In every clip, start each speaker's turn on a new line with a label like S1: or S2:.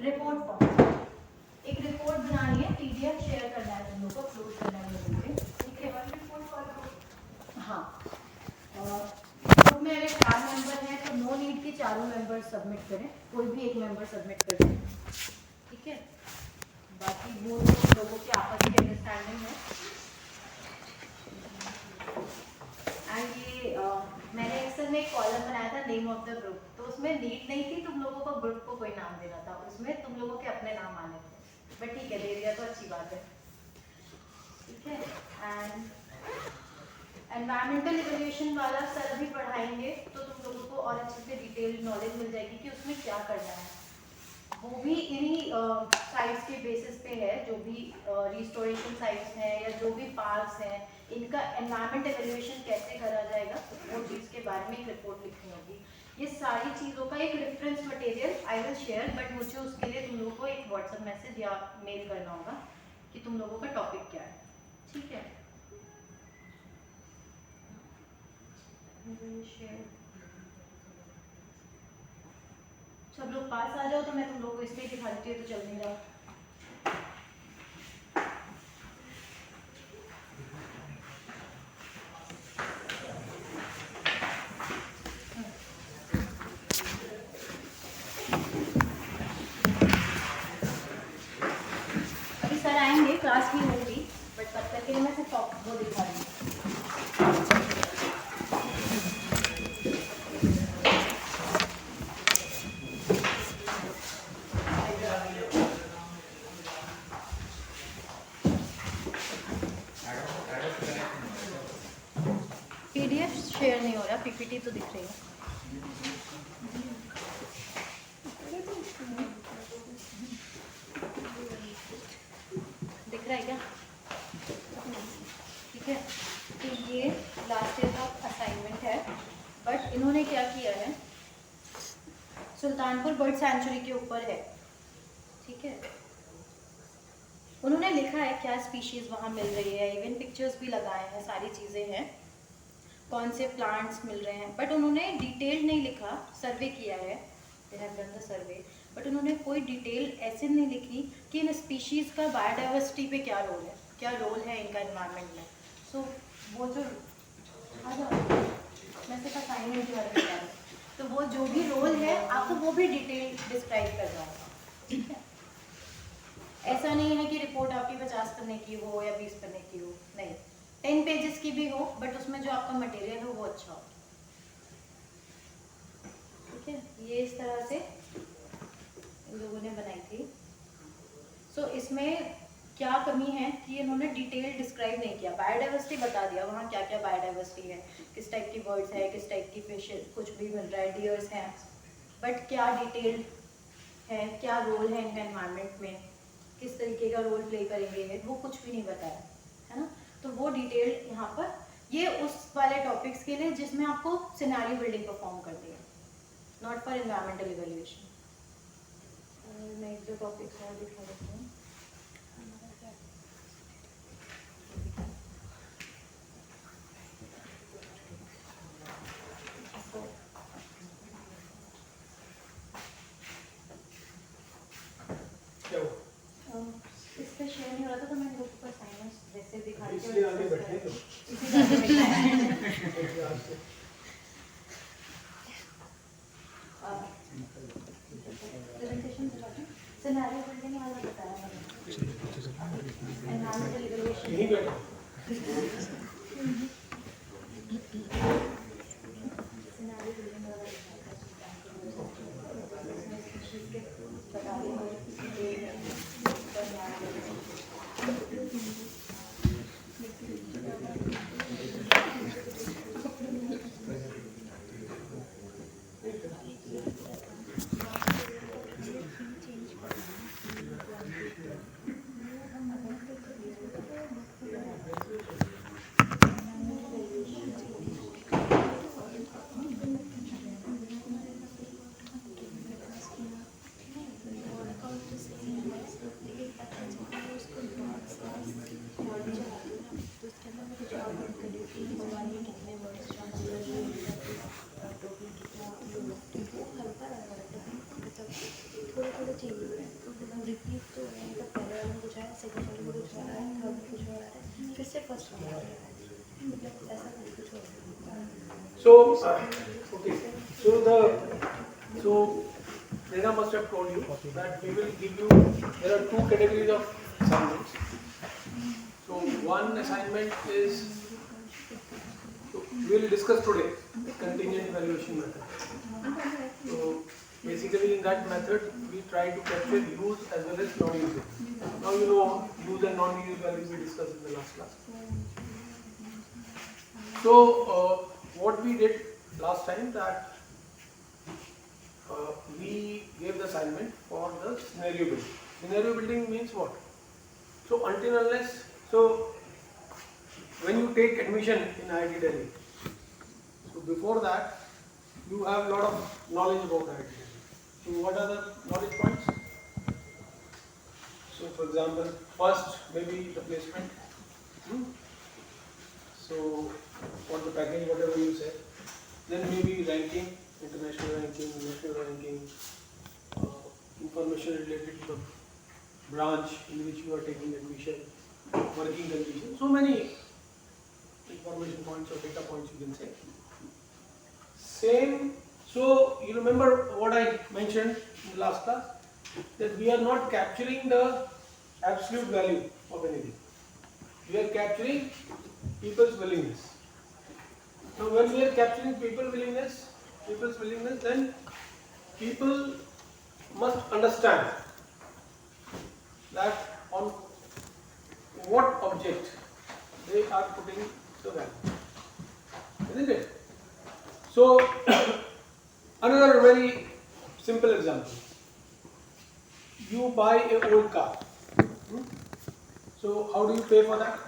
S1: Report form, एक report बनानी है, पीडीएफ शेयर करना है तुम लोग को, अपलोड करना है लोगों पे, ठीक है। हाँ, ग्रुप में अगर 4 मेंबर हैं तो नो नीड कि चारों मेंबर सबमिट करें, कोई भी एक मेंबर सबमिट कर दें, ठीक है। बाकी वो लोगों की आपस की अंडरस्टैंडिंग है। एंड ये मैंने एक्सेल में एक कॉलम बनाया था नेम ऑफ द ग्रुप, तो उसमें नीड नहीं थी तुम लोगों को ग्रुप को कोई नाम देना था, उसमें तुम लोगों के अपने नाम आने थे, बट ठीक है दे दिया तो अच्छी बात है, ठीक है। एंड एनवायरमेंटल इवैल्यूएशन वाला सर अभी पढ़ाएंगे तो तुम लोगों को और अच्छे से डिटेल नॉलेज मिल जाएगी कि उसमें क्या करना है। वो भी इन्हीं साइट्स के बेसिस पे है, जो भी रिस्टोरेशन साइट्स हैं या जो भी पार्क्स हैं, इनका एनवायरमेंट एवैल्यूएशन कैसे करा जाएगा, वो चीज़ के बारे में एक रिपोर्ट लिखनी होगी। ये सारी चीज़ों का एक reference material I will share, but मुझे उसके लिए तुम लोगों को एक व्हाट्सएप मैसेज या मेल करना होगा कि तुम लोगों का टॉपिक क्या है, ठीक है। सब लोग पास आ जाओ तो मैं तुम लोगों को इसलिए दिखा देती हूँ, तो चल नहीं रहा। अभी सर आएंगे, क्लास भी होगी, बट तब तक के लिए मैं सिर्फ वो दिखा रही हूँ। पीडीएफ शेयर नहीं हो रहा, पीपीटी तो दिख रही है। दिख रहा है क्या? ठीक है, तो ये लास्ट ईयर का असाइनमेंट है, बट इन्होंने क्या किया है, सुल्तानपुर बर्ड सेंचुरी के ऊपर है, ठीक है। उन्होंने लिखा है क्या स्पीशीज वहाँ मिल रही है, इवन पिक्चर्स भी लगाए हैं, सारी चीज़ें हैं, कौन से प्लांट्स मिल रहे हैं, बट उन्होंने डिटेल नहीं लिखा। सर्वे किया है, they have done the survey, but उन्होंने कोई डिटेल ऐसे नहीं लिखी कि इन स्पीशीज़ का बायोडाइवर्सिटी पे क्या रोल है, क्या रोल है इनका एनवायरनमेंट में। सो वो जो मैं सिर्फ असाइनमेंट के बारे में बता रही हूँ, तो वो जो भी रोल है आपको वो भी डिटेल डिस्क्राइब करना होगा, ठीक है। ऐसा नहीं है कि रिपोर्ट आपकी 50 पन्ने की हो या 20 पन्ने की हो, नहीं, 10 पेजेस की भी हो, बट उसमें जो आपका मटेरियल हो वो अच्छा हो, ठीक है। ये इस तरह से इन लोगों ने बनाई थी। सो इसमें क्या कमी है कि इन्होंने डिटेल डिस्क्राइब नहीं किया। बायोडाइवर्सिटी बता दिया वहाँ क्या क्या बायोडाइवर्सिटी है, किस टाइप की बर्ड्स है, किस टाइप की फिश, कुछ भी मिल रहा है, डियर्स हैं, बट क्या डिटेल है, क्या रोल है इनका एनवायरनमेंट में, किस तरीके का रोल प्ले करेंगे, वो कुछ भी नहीं बताया है ना। तो वो डिटेल यहाँ पर, ये उस वाले टॉपिक्स के लिए जिसमें आपको सिनेरियो बिल्डिंग परफॉर्म करती है, नॉट फॉर एनवायरमेंटल इवैल्यूएशन। मैं एक दो टॉपिक्स और दिखा देती हूँ। इस पे शेयर नहीं हो रहा था तो मैं ग्रुप पर असाइनमेंट्स वैसे दिखा रही हूँ, इसलिए आगे बैठे तो प्रेजेंटेशन सिनेरियो बिल्डिंग वाला बताया मैंने, environmental evaluation
S2: So, okay. So Rena must have told you that we will give you. There are two categories of assignments. So one assignment is, so we will discuss today contingent valuation method. So basically in that method we try to capture use as well as non-use. Now you know use and non-use values we discussed in the last class. So what we did last time, that we gave the assignment for the scenario building. Scenario building means what? So until unless, so when you take admission in IIT Delhi, so before that you have a lot of knowledge about IIT Delhi. So what are the knowledge points? So for example, first maybe the placement. So what the package, whatever you say. Then maybe ranking, international ranking, national ranking, information related to the branch in which you are taking admission, working conditions, so many information points or data points you can say. Same, so you remember what I mentioned in the last class, that we are not capturing the absolute value of anything. We are capturing people's willingness. Now when we are capturing people's willingness, then people must understand that on what object they are putting the value, isn't it? So another very simple example, you buy an old car, so how do you pay for that?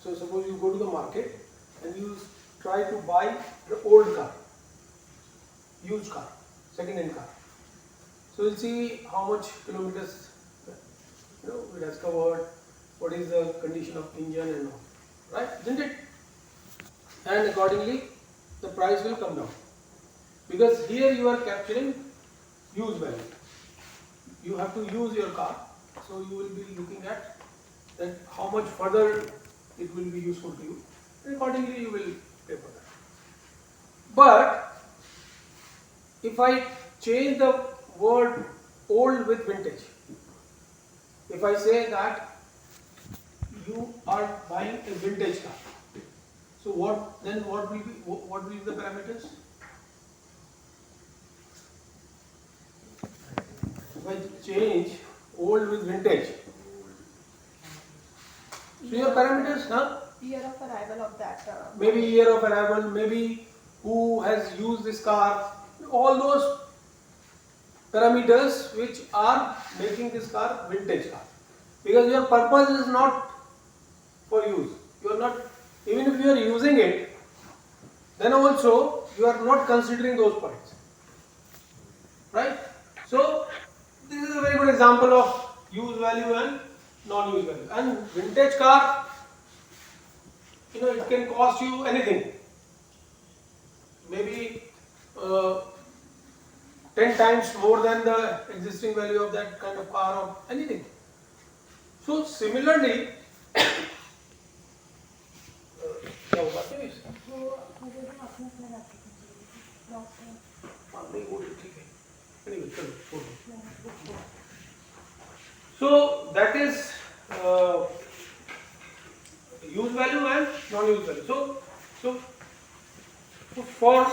S2: So suppose you go to the market and you try to buy the old car, used car, second-hand car. So you'll see how much kilometers it has covered, what is the condition of engine and all, right? Isn't it? And accordingly, the price will come down, because here you are capturing use value. You have to use your car, so you will be looking at that how much further it will be useful to you, and accordingly you will pay for that. But if I change the word old with vintage, if I say that you are buying a vintage car, so what will be the parameters? If I change old with vintage, so your parameters,
S3: Year of arrival of that.
S2: Maybe year of arrival, maybe who has used this car, all those parameters which are making this car vintage car. Because your purpose is not for use. You are not, even if you are using it, then also you are not considering those points. Right? So this is a very good example of use value and non-use value. And vintage car, it can cost you anything. Maybe 10 times more than the existing value of that kind of car or anything. So similarly, so that is use value and non-use value. So for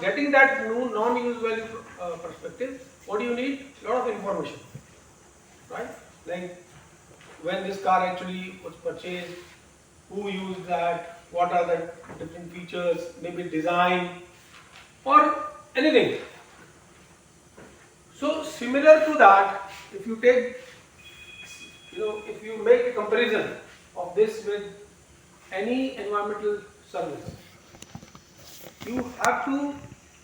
S2: getting that new non-use value perspective, what do you need? A lot of information, right? Like when this car actually was purchased, who used that, what are the different features, maybe design or anything. So similar to that, if you take, if you make a comparison of this with any environmental service, you have to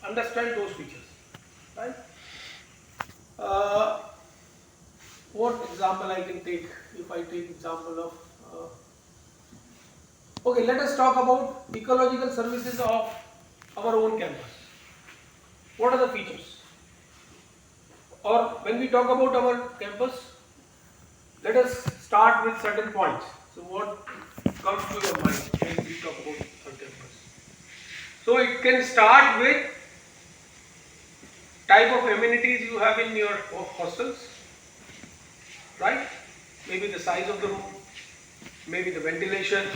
S2: understand those features, right? What example I can take? If I take example of, okay, let us talk about ecological services of our own campus. What are the features? Or when we talk about our campus, let us start start with certain points. So what comes to your mind when we talk about our campus? So it can start with type of amenities you have in your hostels, right? Maybe the size of the room, maybe the ventilation,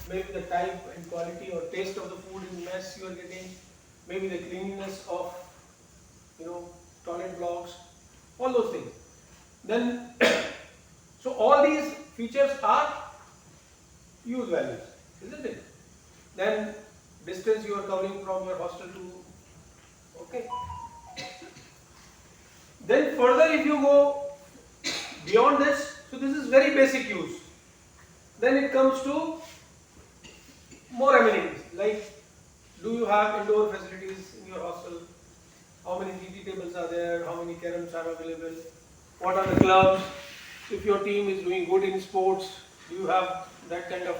S2: maybe the type and quality or taste of the food in mess you are getting, maybe the cleanliness of, toilet blocks, all those things. Then, so all these features are use values, isn't it? Then distance you are covering from your hostel to, okay. Then further if you go beyond this, so this is very basic use. Then it comes to more amenities, like do you have indoor facilities in your hostel? How many TT tables are there? How many caroms are available? What are the clubs? If your team is doing good in sports, do you have that kind of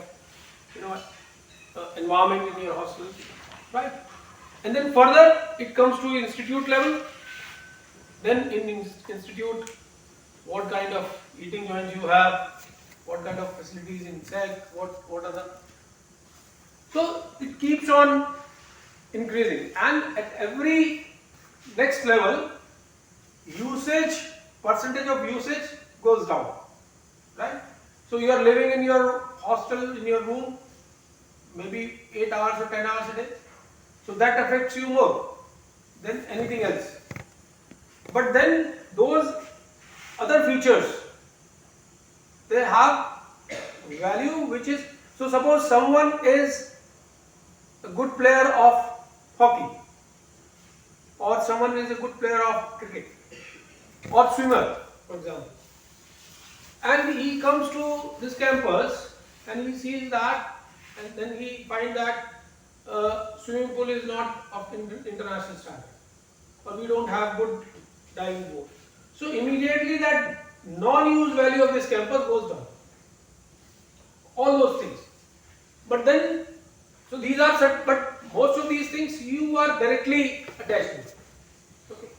S2: environment in your hostel, right? And then further it comes to institute level. Then in institute, what kind of eating joints you have, what kind of facilities in SEC, what are the... So it keeps on increasing, and at every next level, percentage of usage goes down, right? So you are living in your hostel, in your room, maybe 8 hours or 10 hours a day. So that affects you more than anything else. But then those other features, they have value which is, so suppose someone is a good player of hockey, or someone is a good player of cricket, or swimmer, for example, and he comes to this campus and he sees that, and then he finds that swimming pool is not of international standard, or we don't have good diving board. So immediately that non-use value of this campus goes down. All those things. But then, so these are set, but most of these things you are directly attached to. Okay.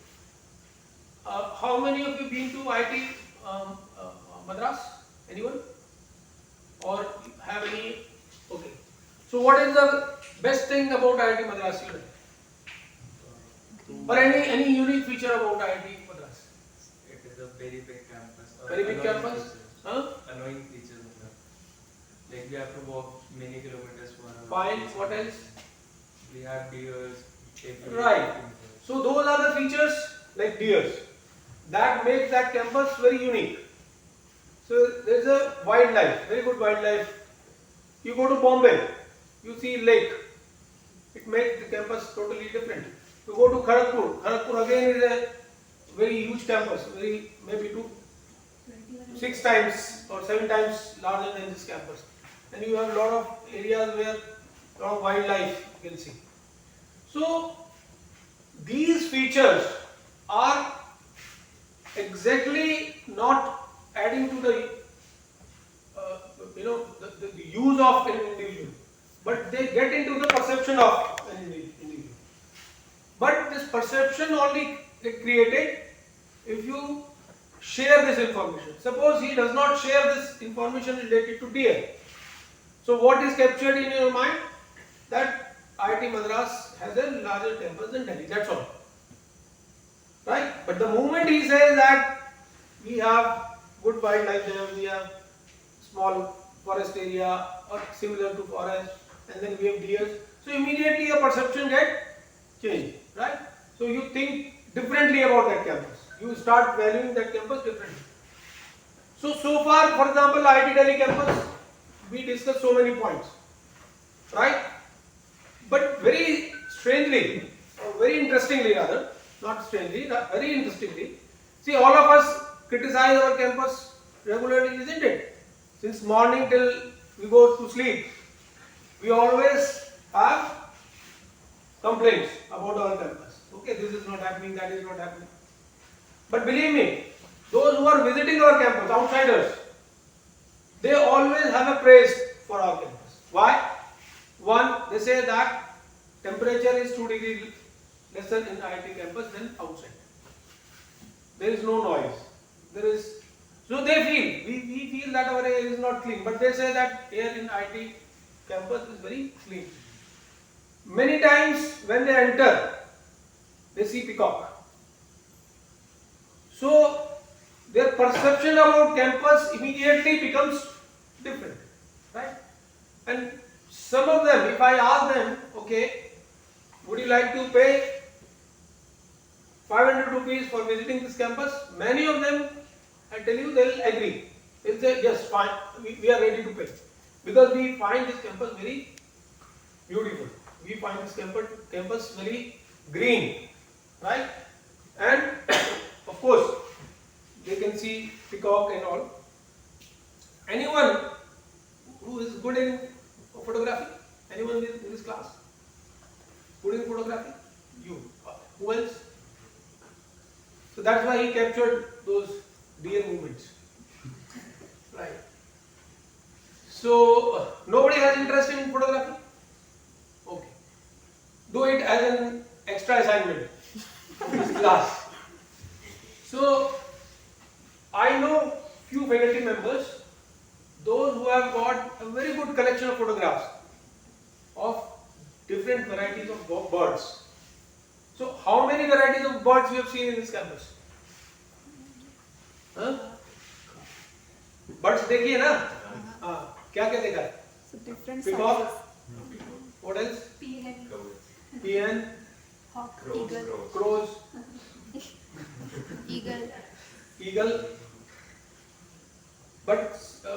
S2: How many of you been to IIT Madras? Anyone? Or have any? Okay. So what is the best thing about IIT Madras student? Or any unique feature about IIT Madras?
S4: It is a very big campus.
S2: Very big campus?
S4: Annoying teachers. Like we have to walk many kilometers for our
S2: Fine. What else?
S4: We have deers.
S2: Right. So those are the features like deers that make that campus very unique. So there is a wildlife, very good wildlife. You go to Bombay, you see lake. It makes the campus totally different. You go to Kharagpur. Kharagpur again is a very huge campus, maybe 6 times or 7 times larger than this campus. And you have a lot of areas where a lot of wildlife you can see. So these features are exactly not adding to the the use of an individual, but they get into the perception of an individual. But this perception only created if you share this information. Suppose he does not share this information related to deer. So what is captured in your mind? That IIT Madras has a larger campus than Delhi. That's all. Right? But the moment he says that we have good wildlife there, we have small forest area or similar to forest, and then we have deer, so immediately your perception gets changed. Right? So you think differently about that campus. You start valuing that campus differently. So far, for example, IIT Delhi campus, we discussed so many points, right? But very strangely, or very interestingly rather, not strangely, very interestingly, see, all of us criticize our campus regularly, isn't it? Since morning till we go to sleep, we always have complaints about our campus. Okay, this is not happening, that is not happening. But believe me, those who are visiting our campus, outsiders, they always have a praise for our campus. Why? One, they say that temperature is 2 degrees lesser in IIT campus than outside. There is no noise. So they feel, we feel that our air is not clean, but they say that air in IT campus is very clean. Many times when they enter, they see peacock. So their perception about campus immediately becomes different, right? And some of them, if I ask them, okay, would you like to pay 500 rupees for visiting this campus? Many of them, I tell you, they will agree. They'll say, yes, fine, we are ready to pay. Because we find this campus very beautiful. We find this campus very green, right? And of course, they can see peacock and all. Anyone who is good in photography? Anyone in this class? Good in photography? You. Who else? So that's why he captured those deer movements. Right. So nobody has interest in photography? Okay. Do it as an extra assignment in this class. So I know few faculty members, those who have got a very good collection of photographs of different varieties of birds. So how many varieties of birds we have seen in this campus? Huh? Birds देखिए ना? हाँ. क्या क्या देखा?
S3: So different
S2: Peacock.
S3: sizes.
S2: What else?
S3: Peahen,
S2: Peahen,
S3: hawk,
S4: Crows,
S3: eagle.
S2: crows,
S1: Eagle.
S2: eagle. But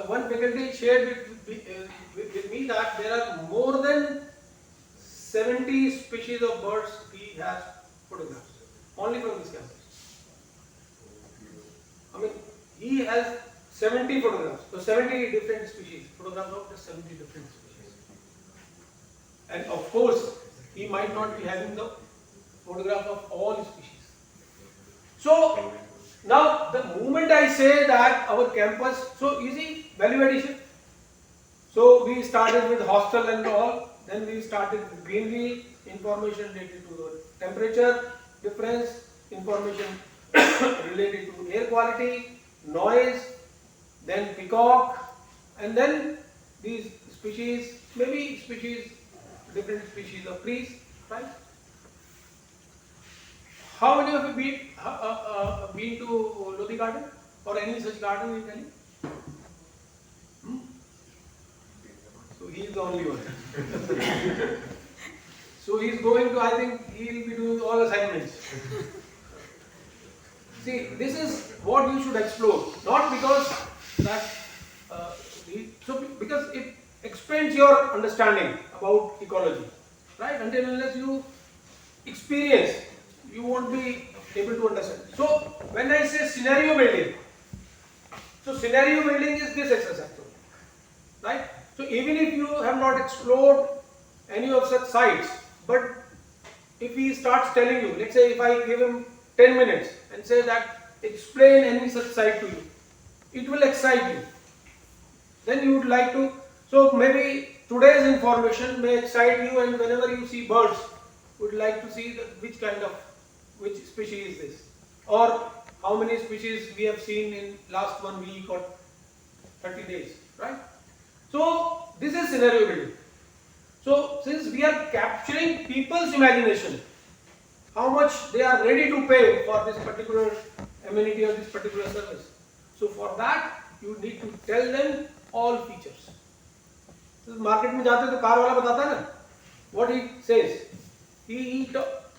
S2: one faculty shared with me that there are more than 70 species of birds he has photographs only from this campus. I mean, he has 70 photographs, so 70 different species, photographs of the 70 different species. And of course, he might not be having the photograph of all species. So now the moment I say that our campus, so easy value addition. So we started with hostel and all, then we started with greenery, information related to the temperature difference, information related to air quality, noise, then peacock, and then these species, maybe species, different species of trees, right? How many of you been to Lodi Garden or any such garden in Delhi? So he is the only one. So he is going to, I think he will be doing all assignments. See, this is what you should explore, not because that, because it expands your understanding about ecology, right? Until unless you experience, you won't be able to understand. So when I say scenario building, so scenario building is this exercise, right? So even if you have not explored any of such sites, but if he starts telling you, let's say if I give him 10 minutes and say that explain any such site to you, it will excite you. Then you would like to, so maybe today's information may excite you, and whenever you see birds, would like to see which species is this, or how many species we have seen in last 1 week or 30 days, right? So this is scenario building. So since we are capturing people's imagination, how much they are ready to pay for this particular amenity or this particular service. So for that you need to tell them all features. So market में जाते तो car वाला बताता है ना, what he says, he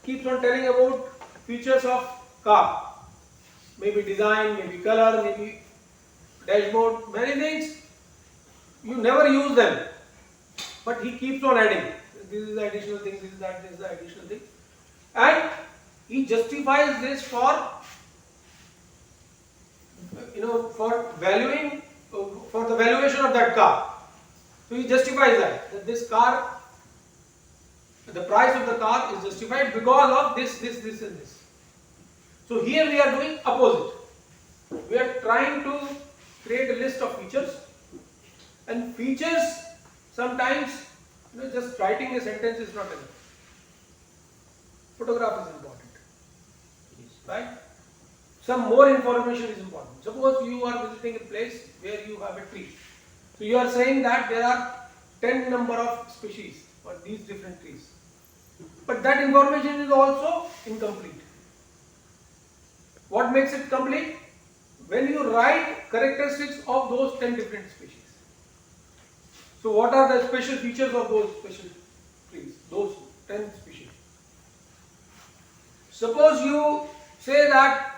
S2: keeps on telling about features of car, maybe design, maybe color, maybe dashboard, many things. You never use them, but he keeps on adding. This is the additional thing, this is that, this is the additional thing, and he justifies this for, for valuing, for the valuation of that car. So he justifies that this car, the price of the car is justified because of this, and this. So here we are doing opposite. We are trying to create a list of features, and features sometimes, just writing a sentence is not enough. Photograph is important, right? some more information is important. Suppose you are visiting a place where you have a tree. So you are saying that there are 10 number of species for these different trees. But that information is also incomplete. What makes it complete? When you write characteristics of those 10 different species. So what are the special features of those special trees, those 10 species? Suppose you say that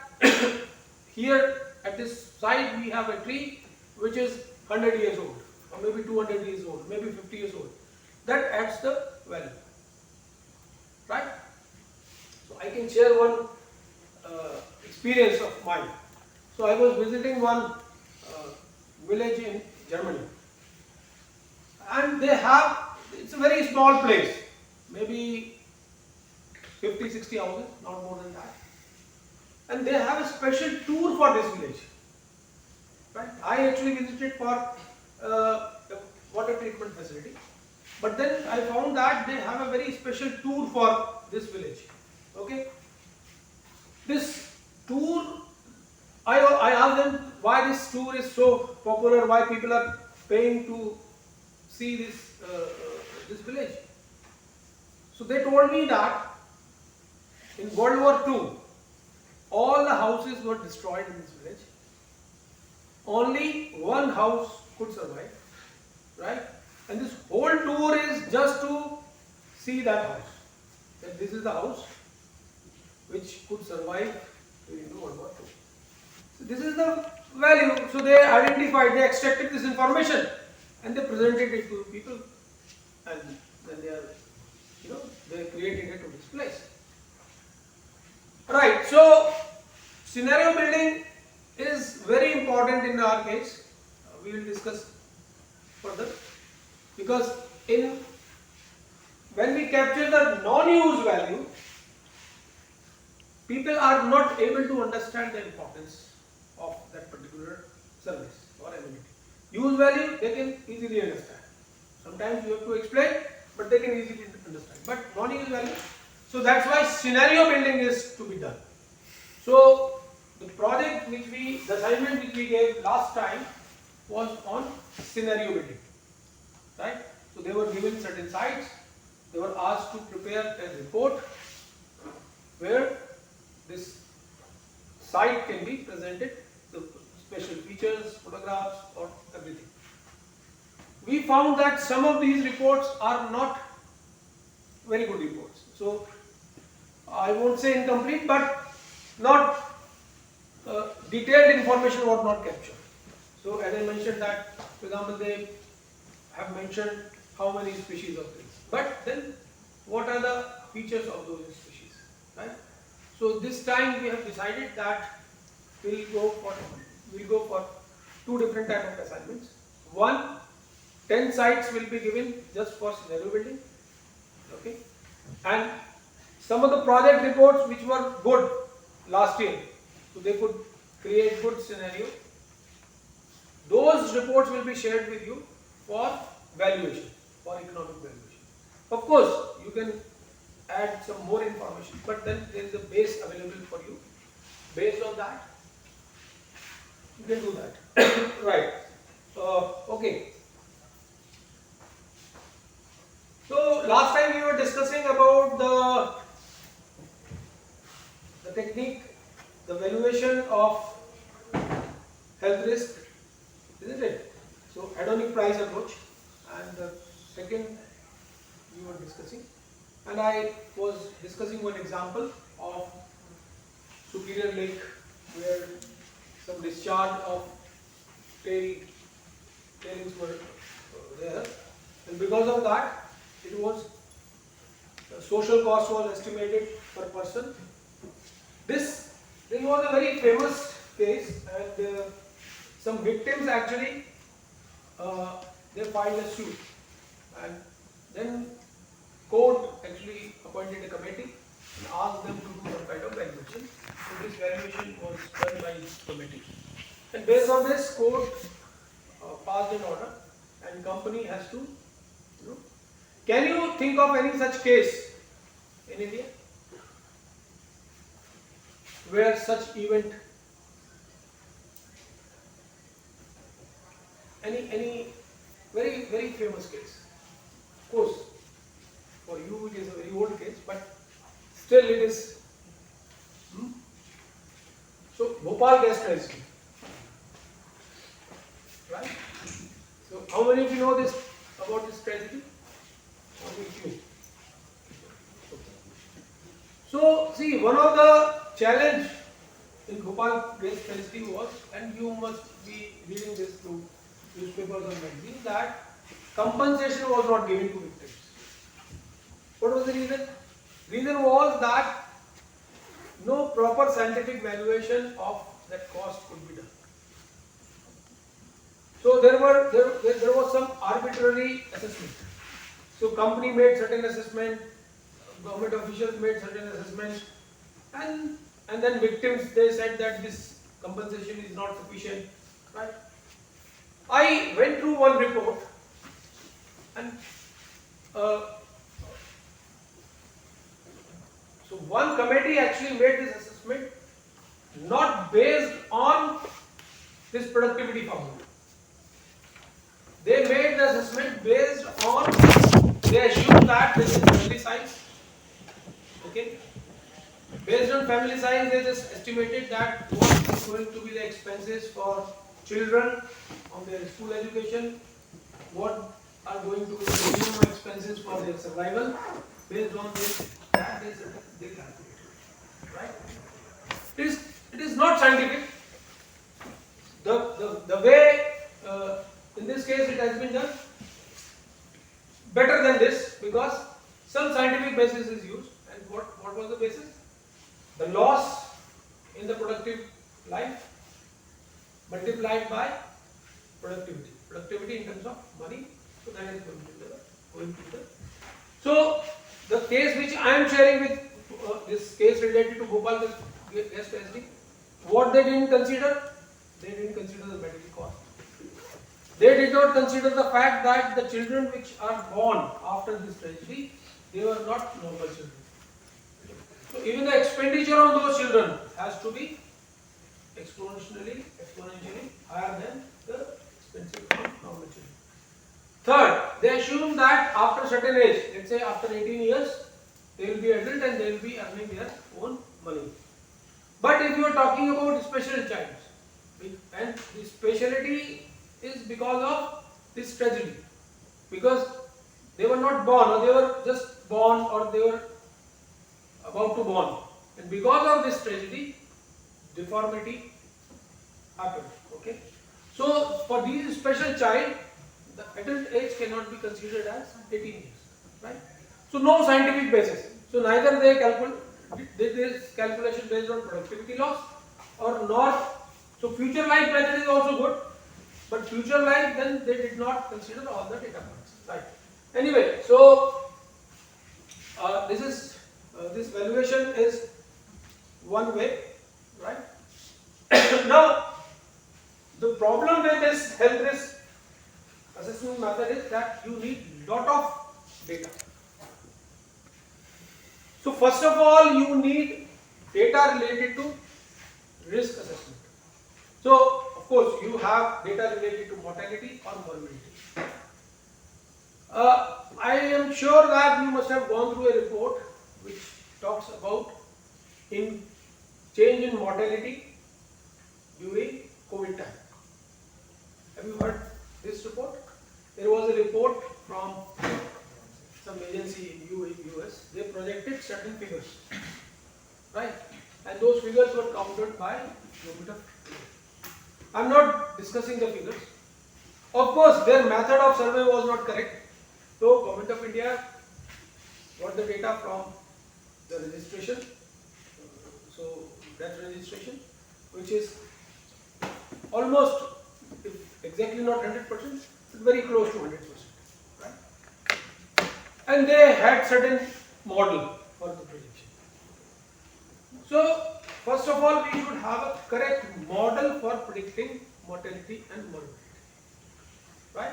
S2: here at this site we have a tree which is 100 years old, or maybe 200 years old, maybe 50 years old. That adds the value, right? So I can share one experience of mine. So I was visiting one village in Germany, and they have, it's a very small place, maybe 50-60 houses, not more than that, and they have a special tour for this village, right? I actually visited for the water treatment facility, but then I found that they have a very special tour for this village. Okay, this tour, I asked them why this tour is so popular, why people are paying to see this village. So they told me that in World War II, all the houses were destroyed in this village. Only one house could survive, right? And this whole tour is just to see that house. That this is the house which could survive during the World War II. So this is the value. So they identified, they extracted this information and they presented it to people, and then they are, they created it to this place. Right. So scenario building is very important in our case. We will discuss further, because when we capture the non-use value, people are not able to understand the importance of that particular service or amenity. Use value, they can easily understand. Sometimes you have to explain, but they can easily understand. But non-use value, so that's why scenario building is to be done. So the project the assignment which we gave last time was on scenario building, right? So they were given certain sites, they were asked to prepare a report where this site can be presented, the special features, photographs, or everything. We found that some of these reports are not very good reports. So I won't say incomplete, but not detailed information was not captured. So as I mentioned that, for example, they have mentioned how many species of trees, but then what are the features of those species, right? So this time we have decided that we'll go for two different type of assignments. One, 10 sites will be given just for scenario building, okay, and some of the project reports which were good last year, so they could create good scenario. Those reports will be shared with you for valuation, for economic valuation. Of course, you can add some more information, but then there is a base available for you. Based on that, you can do that. Right. Okay. So last time we were discussing about the technique, the valuation of health risk, isn't it? So hedonic price approach, and the second we were discussing, and I was discussing one example of Superior Lake where some discharge of tailings were there, and because of that, it was the social cost was estimated per person. This was a very famous case, and some victims actually they filed a suit, and then court actually appointed a committee and asked them to do some kind of valuation. So this valuation was done by this committee, and based on this, court passed an order, and company has to, Can you think of any such case in India where such event any very very famous case. Of course, for you it is a very old case, but still it is. So Bhopal gas tragedy, right? So how many of you know this about this tragedy? Only few. So see, one of the challenge in Bhopal gas tragedy was, and you must be reading this through newspapers or magazines, that compensation was not given to victims. What was the reason? Reason was that no proper scientific valuation of that cost could be done. So there was some arbitrary assessment. So company made certain assessment, government officials made certain assessment, and then victims, they said that this compensation is not sufficient, right? I went through one report, and so one committee actually made this assessment not based on this productivity formula. They made the assessment based on, they assumed that this is family size. Okay. Based on family size, they just estimated that what is going to be the expenses for children on their school education, what are going to be the minimum expenses for their survival. Based on this, that is they calculated, right? It is not scientific. The way in this case it has been done better than this, because some scientific basis is used. And what was the basis? The loss in the productive life multiplied by productivity. Productivity in terms of money. So that is going to the. So the case which I am sharing with this case related to Bhopal gas tragedy, what they didn't consider? They didn't consider the medical cost. They did not consider the fact that the children which are born after this tragedy, they were not normal children. So even the expenditure on those children has to be exponentially higher than the expenses on normal children. Third, they assume that after a certain age, let's say after 18 years, they will be adult and they will be earning their own money. But if you are talking about special child, and the speciality is because of this tragedy, because they were not born, or they were just born, or they were about to born, and because of this tragedy, deformity happened. Okay, so for these special child, the adult age cannot be considered as 18 years, right? So no scientific basis. So neither they did this calculation based on productivity loss, or not. So future life method is also good, but future life, then they did not consider all the data points, right? Anyway, so this valuation is one way, right? Now, the problem with this health risk assessment method is that you need lot of data. So first of all, you need data related to risk assessment. So of course you have data related to mortality or morbidity. I am sure that you must have gone through a report which talks about change in mortality during COVID time. Have you heard this report? There was a report from some agency in US. They projected certain figures, right? And those figures were counted by kilometer. I am not discussing the figures. Of course, their method of survey was not correct. So, Government of India got the data from the registration, so death registration, which is almost, if exactly not 100%, but very close to 100%, right? And they had certain model for the prediction. So, first of all, we should have a correct model for predicting mortality and morbidity, right?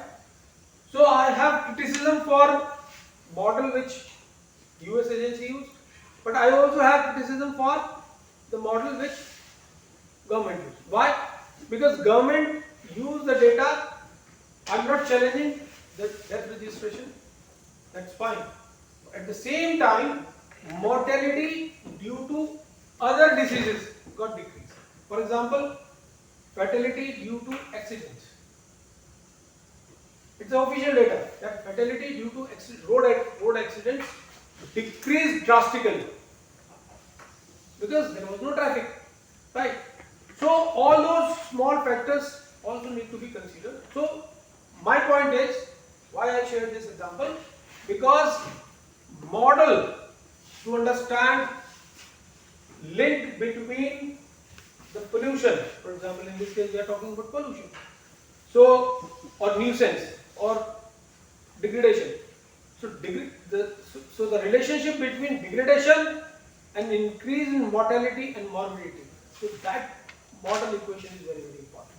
S2: So I have criticism for model which US agency used, but I also have criticism for the model which government used. Why? Because government used the data I'm not challenging the death registration, that's fine. At the same time, mortality due to other diseases got decreased. For example, fatality due to accidents. It's official data that fatality due to road accidents decreased drastically because there was no traffic, right? So all those small factors also need to be considered. So my point is, why I shared this example, because model to understand link between the pollution, for example in this case we are talking about pollution, so or nuisance or degradation. So the relationship between degradation and increase in mortality and morbidity, so that model equation is very important.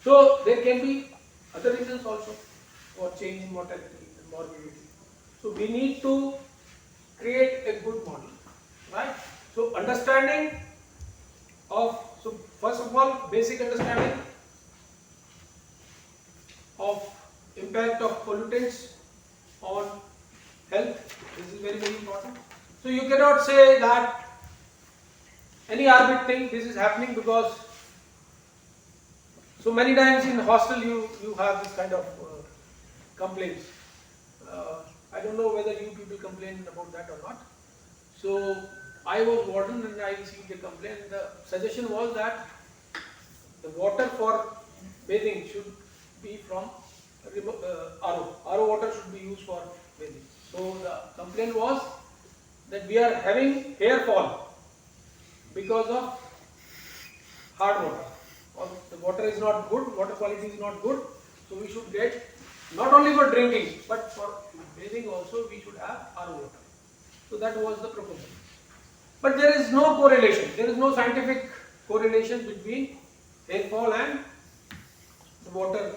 S2: So there can be other reasons also for change in mortality and morbidity. So we need to create a good model, right? So understanding of, so first of all, basic understanding of impact of pollutants on health. This is very, very important. So you cannot say that any arbit thing, this is happening because, so many times in hostel you have this kind of complaints. I don't know whether you people complain about that or not. So I was warden and I received a complaint. The suggestion was that the water for bathing should be from RO. RO water should be used for bathing. So the complaint was that we are having hair fall because of hard water. Or the water is not good, water quality is not good. So we should get, not only for drinking, but for bathing also we should have RO water. So that was the proposal. But there is no correlation, there is no scientific correlation between hair fall and the water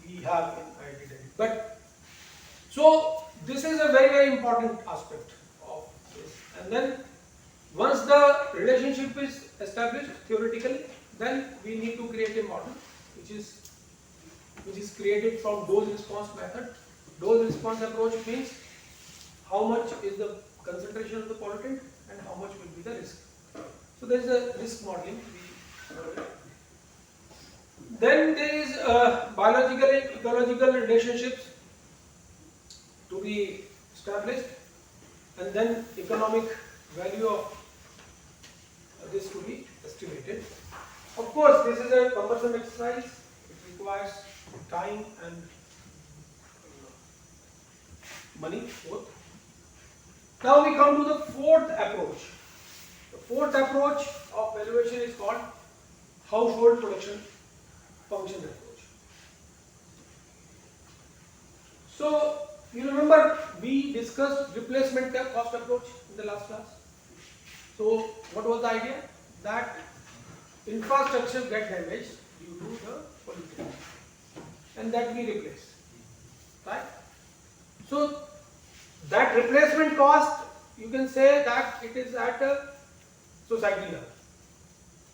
S2: we have in IIT Delhi. But so this is a very, very important aspect of this. And then once the relationship is established theoretically, then we need to create a model which is created from dose response method. Dose response approach means how much is the concentration of the pollutant and how much will be the risk. So there is a risk modeling. Then there is biological and ecological relationships to be established, and then economic value of this to be estimated. Of course, this is a cumbersome exercise. It requires time and money both. Now we come to the fourth approach. The fourth approach of valuation is called household production function approach. So you remember we discussed replacement cost approach in the last class. So what was the idea? That infrastructure get damaged due to the pollution and that we replace, right? So that replacement cost, you can say that it is at a society level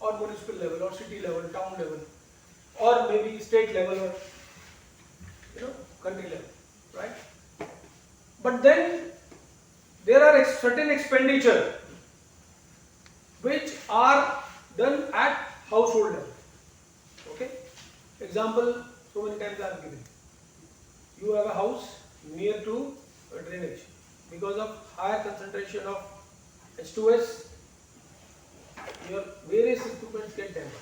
S2: or municipal level or city level, town level, or maybe state level or country level, right? But then there are certain expenditure which are done at household level. Okay? Example, so many times I have given. You have a house near to a drainage. Because of higher concentration of H2S, your various equipments get damaged.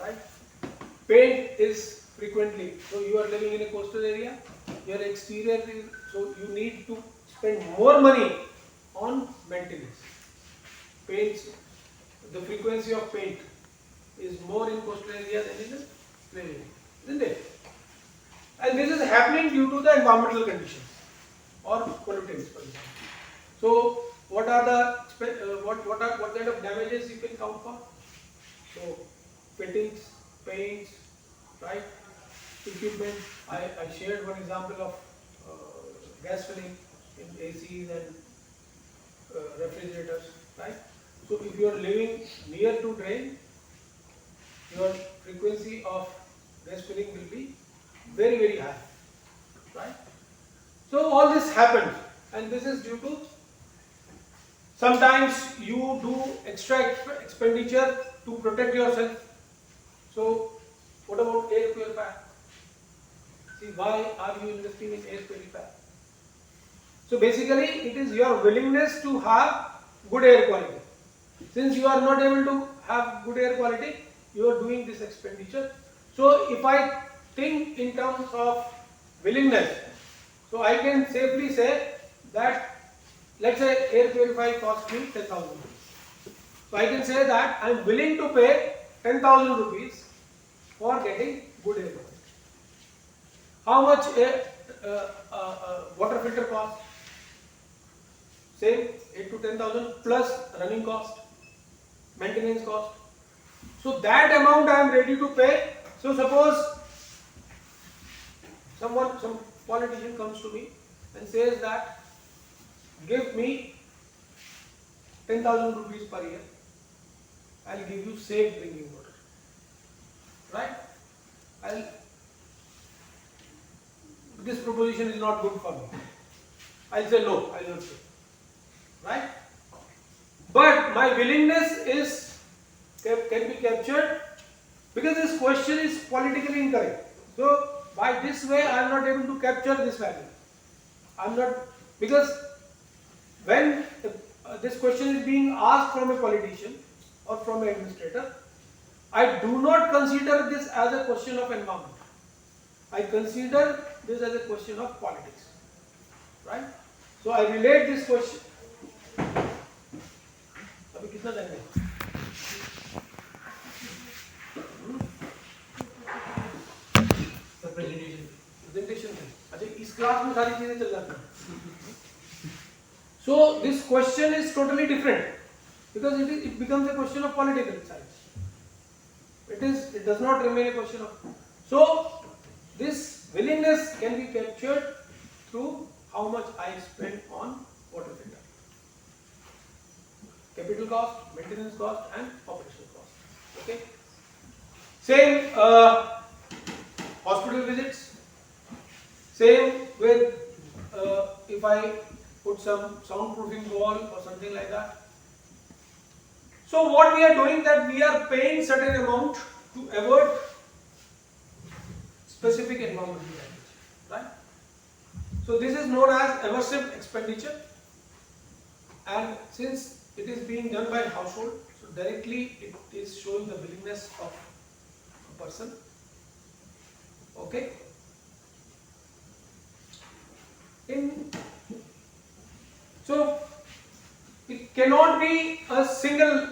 S2: Right? Paint is frequently, so you are living in a coastal area, your exterior is, so you need to spend more money on maintenance. Paints, the frequency of paint is more in coastal area than in the plain area, isn't it? And this is happening due to the environmental conditions or pollutants, for example. So what are the what kind of damages you can count for? So fittings, paints, right? Equipment. I shared one example of gas filling in ACs and refrigerators, right? So if you are living near to drain, your frequency of gas filling will be very, very high, right? So all this happens, and this is due to sometimes you do extra expenditure to protect yourself. So what about air purifier? See, why are you investing in air purifier? So basically it is your willingness to have good air quality. Since you are not able to have good air quality, you are doing this expenditure. So if I think in terms of willingness, so I can safely say that, let's say air purifier costs me 10,000 rupees. So I can say that I am willing to pay 10,000 rupees for getting good air quality. How much water filter cost? Same, 8 to 10,000 plus running cost, maintenance cost. So that amount I am ready to pay. So suppose some politician comes to me and says that give me 10,000 rupees per year, I will give you safe drinking water, right? This proposition is not good for me. I'll say no, I'll not say, right? But my willingness can be captured because this question is politically incorrect. So by this way I am not able to capture this value. Because when this question is being asked from a politician or from an administrator, I do not consider this as a question of environment. I consider this as a question of politics, right? So I relate this question. अभी कितना time है? Presentation है. अच्छा इस class में सारी चीजें चल जाती हैं. So this question is totally different because it becomes a question of political science. It does not remain a question of. So this willingness can be captured through how much I spend on water filter. Capital cost, maintenance cost and operational cost. Okay. Same hospital visits. Same with if I put some soundproofing wall or something like that. So what we are doing that we are paying certain amount to avoid specific environmental damage, right? So this is known as aversive expenditure, and since it is being done by household, so directly it is showing the willingness of a person. Okay. So it cannot be a single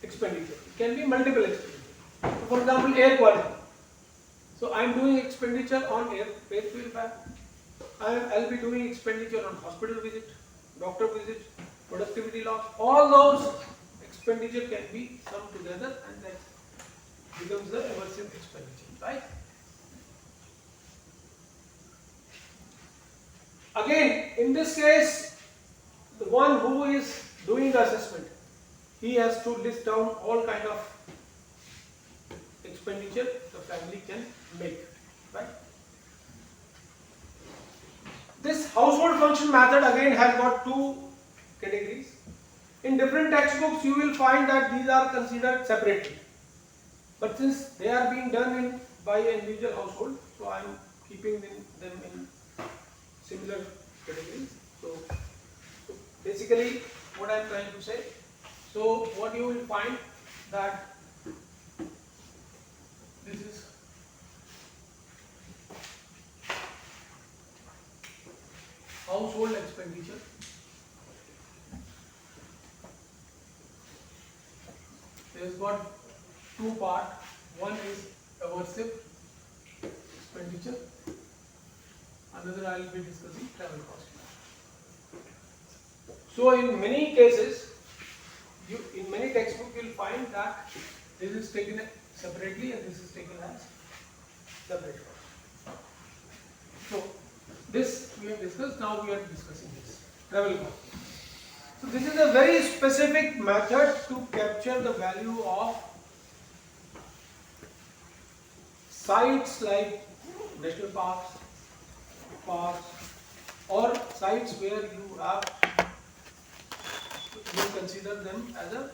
S2: expenditure. It can be multiple expenditure. So for example, air quality. So I am doing expenditure on air purifier. I'll be doing expenditure on hospital visit, doctor visit, productivity loss. All those expenditure can be summed together and that becomes the aversive expenditure, right? Again, in this case, the one who is doing the assessment, he has to list down all kind of expenditure the family can make, right? This household function method again has got two categories. In different textbooks you will find that these are considered separately, but since they are being done by an individual household, so I am keeping them in similar categories. So basically what I am trying to say, so what you will find that this is household expenditure. There has got two parts. One is aversive expenditure. Another I will be discussing travel cost. So in many cases, in many textbooks you will find that this is taken separately and this is taken as separate cost. So this we have discussed. Now we are discussing this travel cost. So this is a very specific method to capture the value of sites like national parks, or sites where you consider them as a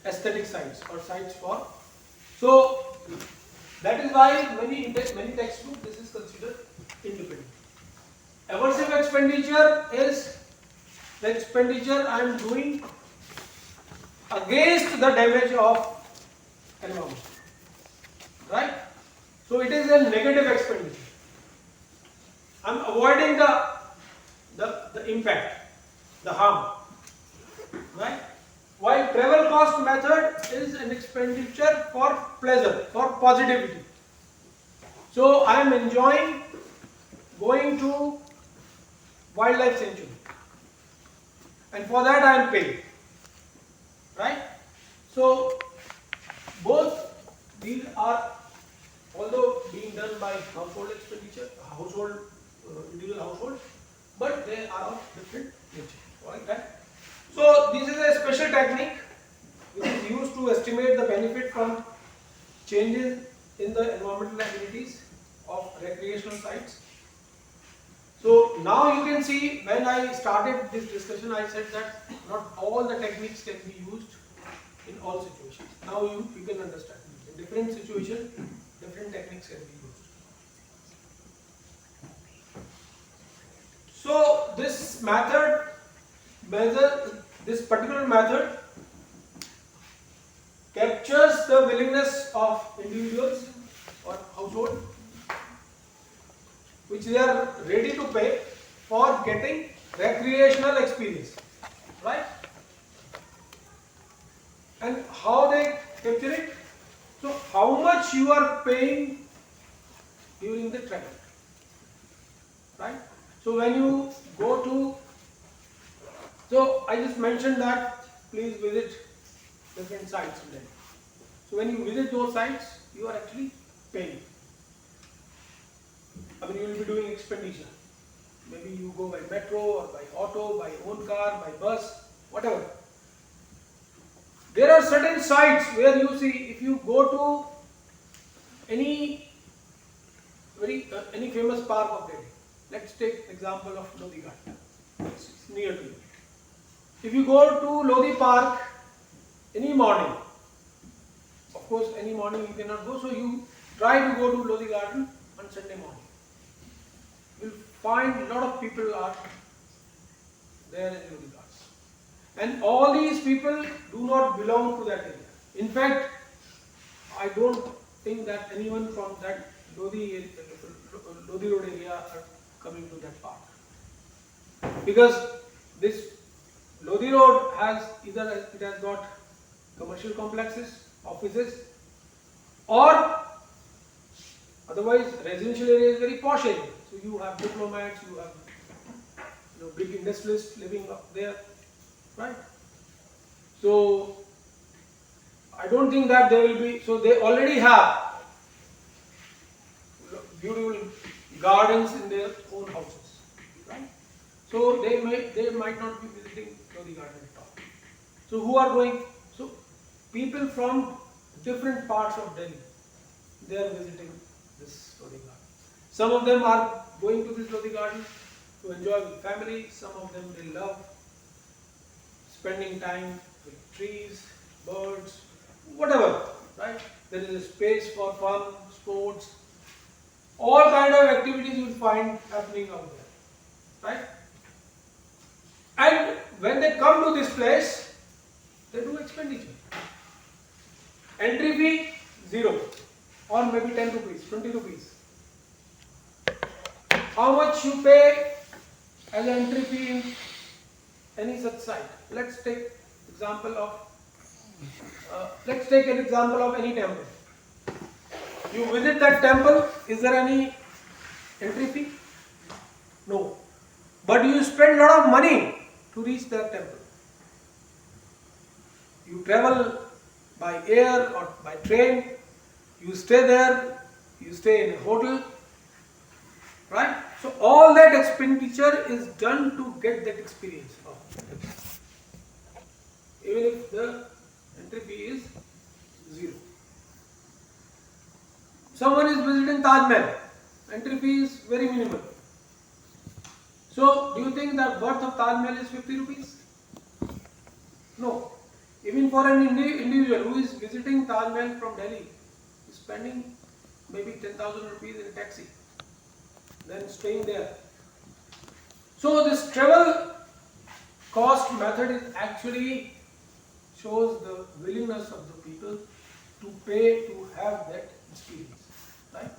S2: aesthetic sites or sites for. So that is why many textbooks this is considered independent. Aversive expenditure is the expenditure I am doing against the damage of environment, right? So it is a negative expenditure. I am avoiding the impact, the harm, right? While travel cost method is an expenditure for pleasure, for positivity. So I am enjoying going to wildlife sanctuary, and for that I am paying, right? So both these are, although being done by household expenditure, individual household, but they are of different nature. Right? So this is a special technique which is used to estimate the benefit from changes in the environmental amenities of recreational sites. So now you can see, when I started this discussion, I said that not all the techniques can be used in all situations. Now you can understand. In different situations, different techniques can be used. So this particular method captures the willingness of individuals or household, which they are ready to pay for getting recreational experience, right? And how they capture it? So how much you are paying during the travel, right? So when you go to, so I just mentioned that please visit different sites in Delhi. So when you visit those sites, you are actually paying. I mean, you will be doing expenditure. Maybe you go by metro or by auto, by own car, by bus, whatever. There are certain sites where you see, if you go to any famous park of Delhi. Let's take example of Lodi Garden. It's near to you. If you go to Lodi Park any morning, of course any morning you cannot go, so you try to go to Lodi Garden on Sunday morning. You will find a lot of people are there in Lodi Garden. And all these people do not belong to that area. In fact, I don't think that anyone from that Lodi Road area are coming to that park. Because this Lodi Road has either it has got commercial complexes, offices, or otherwise residential area is very posh area. So you have diplomats, you have big industrialists living up there, right? So I don't think that there will be. So they already have beautiful gardens in their own houses, right? So they might not be visiting Lodi Garden at all. So who are going? So people from different parts of Delhi, they are visiting this Lodi Garden. Some of them are going to this Lodi Garden to enjoy with family. Some of them they love spending time with trees, birds, whatever, right? There is a space for fun, sports, all kind of activities you will find happening out there, right? And when they come to this place, they do expenditure. Entry fee 0 or maybe 10 rupees, 20 rupees. How much you pay as an entry fee in any such site? Let's take example of any temple. You visit that temple, is there any entry fee? No. But you spend a lot of money to reach that temple. You travel by air or by train, you stay there, you stay in a hotel, right? So all that expenditure is done to get that experience of temple. Even if the entry fee is 0. Someone is visiting Taj Mahal. Entry fee is very minimal. So, do you think the worth of Taj Mahal is 50 rupees? No. Even for an individual who is visiting Taj Mahal from Delhi, is spending maybe 10,000 rupees in a taxi, then staying there. So, this travel cost method is actually shows the willingness of the people to pay to have that experience, right?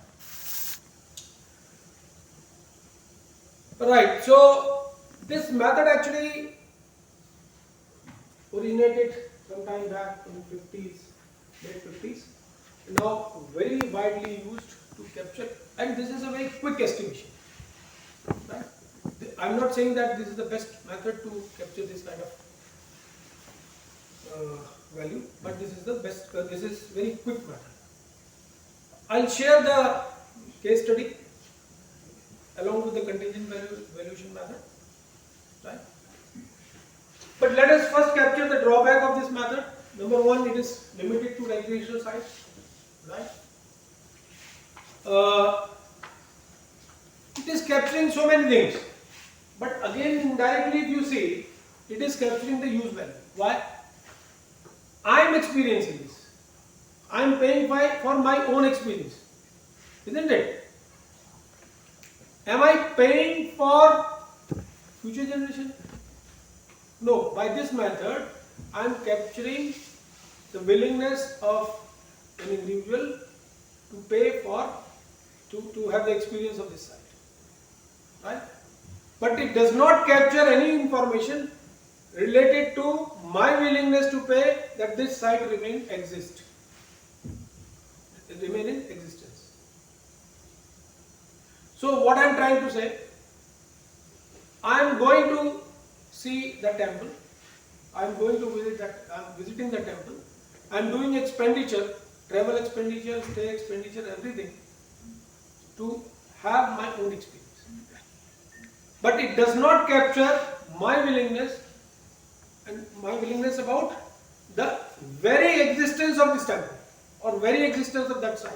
S2: Right. So this method actually originated some time back in 50s, late 50s, now very widely used to capture, and this is a very quick estimation, right? I'm not saying that this is the best method to capture this kind of value, but this is the best, this is very quick method. I'll share the case study along with the contingent valuation method, right? But let us first capture the drawback of this method. Number one, it is limited to recreational sites, right? It is capturing so many things, but again indirectly if you see, it is capturing the use value. Why? I am experiencing this. I am paying for my own experience, isn't it? Am I paying for future generation? No. By this method, I am capturing the willingness of an individual to pay for to have the experience of this site, right? But it does not capture any information related to my willingness to pay that this site remain in existence. So what I am trying to say, I am going to see the temple, I am going to visit that, I am visiting the temple, I am doing expenditure, travel expenditure, stay expenditure, everything to have my own experience. But it does not capture my willingness and my willingness about the very existence of this temple or very existence of that site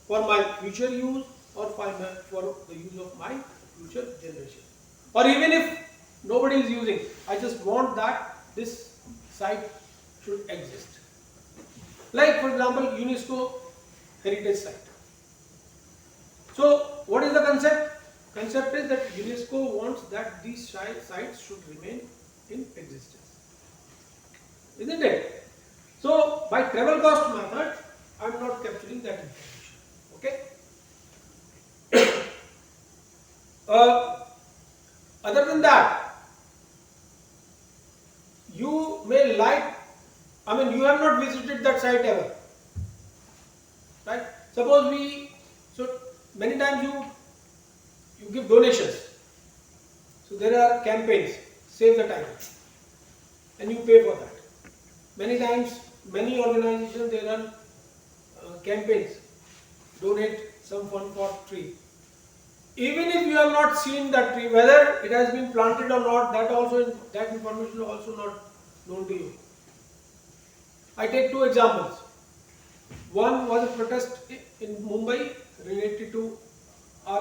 S2: for my future use or for the use of my future generation. Or even if nobody is using, I just want that this site should exist. Like for example, UNESCO heritage site. So what is the concept? Concept is that UNESCO wants that these sites should remain in existence, isn't it? So by travel cost method, I am not capturing that information. Okay. Other than that, you may like, you have not visited that site ever, right? Suppose so many times you give donations. So there are campaigns, save the tiger, and you pay for that. Many times, many organizations, they run campaigns, donate some fund for tree. Even if you have not seen that tree, whether it has been planted or not, that information is also not known to you. I take two examples. One was a protest in Mumbai related to RA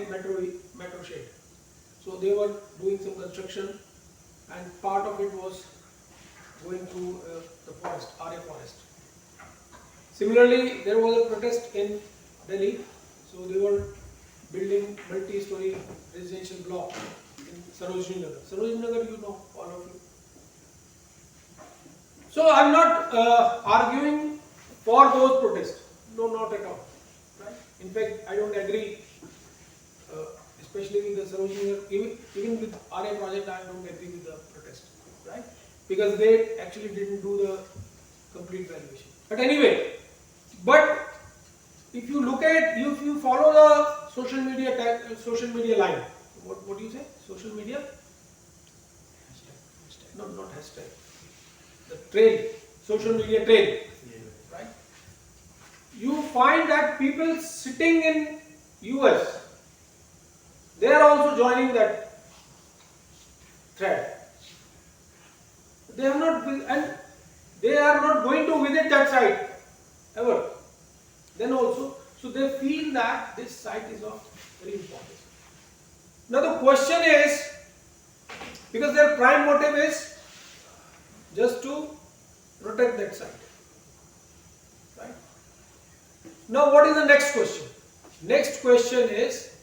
S2: metro shade. So they were doing some construction, and part of it was going through the forest, RA forest. Similarly, there was a protest in Delhi. So they were building multi-story residential block in Sarojini Nagar. Sarojini Nagar, you know, all of you. So I am not arguing for those protests. No, not at all. Right? In fact, I don't agree, especially with the Sarojini Nagar, even with RA project, I don't agree with the protest, right? Because they actually didn't do the complete valuation. But anyway, if you look at, if you follow the social media line, what do you say? Social media? Hashtag. No, not hashtag. The trail, social media trail, right? You find that people sitting in US, they are also joining that thread. They have not, and they are not going to visit that site ever. Then also, So they feel that this site is of very importance. Now the question is, because their prime motive is just to protect that site, right? Now what is the next question? Next question is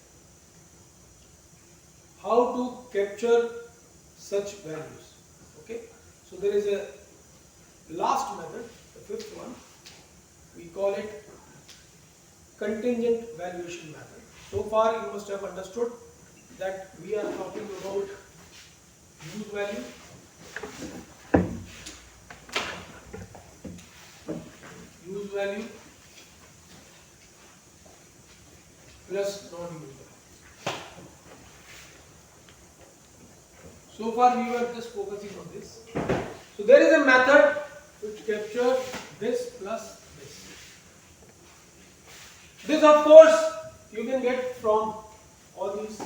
S2: how to capture such values. Okay, so there is a last method, the fifth one. We call it contingent valuation method. So far you must have understood that we are talking about use value, plus non-use value. So far we were just focusing on this. So there is a method which captures this plus this. This of course you can get from all these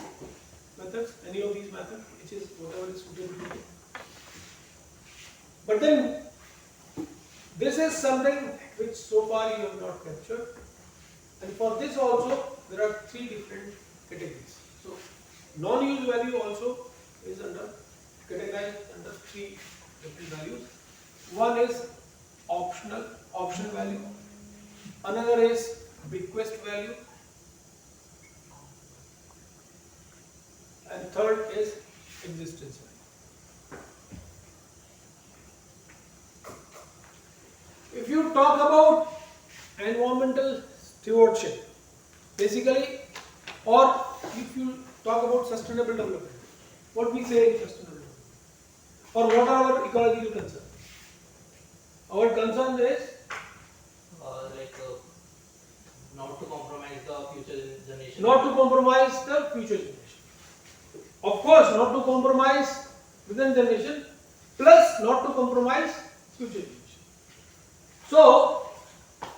S2: methods, any of these methods, which is whatever is suitable to you. But then this is something which so far you have not captured, and for this also there are three different categories. So non-use value also is categorized under three different values. One is option value, another is bequest value, and third is existence value. If you talk about environmental stewardship, basically, or if you talk about sustainable development, what we say in sustainable development, or what are our ecological concerns? Our concern is
S5: not to compromise the future generation.
S2: not to compromise the future generation. Of course, not to compromise present generation, plus not to compromise future generation. So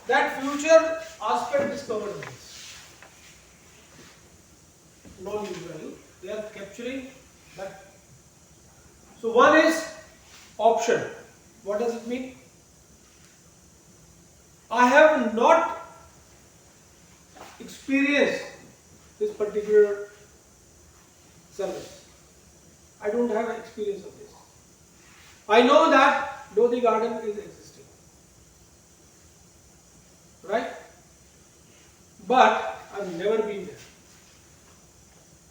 S2: that future aspect is covered in this non-use value. They are capturing that. So one is option. What does it mean? I have not experienced this particular service. I don't have experience of this. I know that Lodi garden is existing, right? But I've never been there.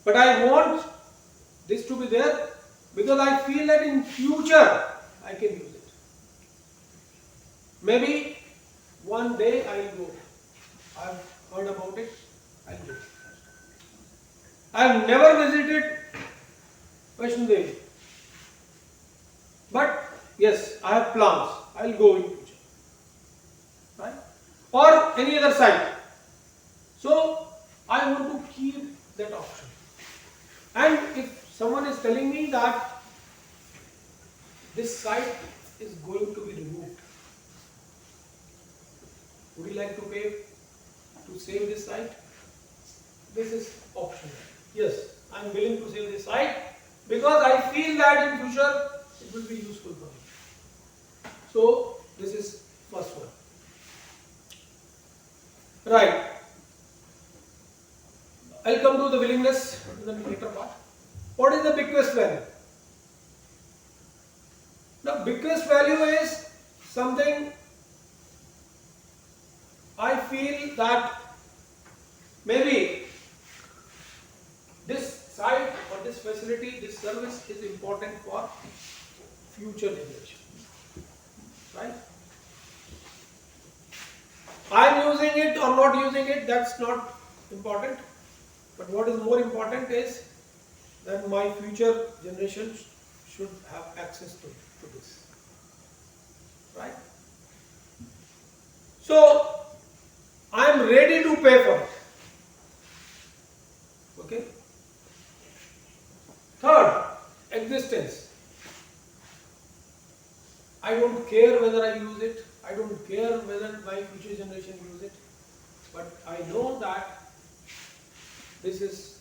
S2: But I want this to be there because I feel that in future I can use it. Maybe one day I will go. I've heard about it, I'll go. I've never visited Vaishno Devi. But yes, I have plans. I'll go in future. Right? Or any other site. So I want to keep that option. And if someone is telling me that this site is going to be removed, would you like to pay to save this site? This is optional. Yes, I am willing to save this site because I feel that in future it will be useful for me. So this is first one. Right. I'll come to the willingness in the later part. What is the bequest value? The bequest value is something I feel that maybe this site or this facility, this service is important for future generation. Right? I am using it or not using it, that's not important. But what is more important is that my future generations should have access to this. Right? So, I am ready to pay for it. Okay? Third, existence. I don't care whether I use it. I don't care whether my future generation use it. But I know that this is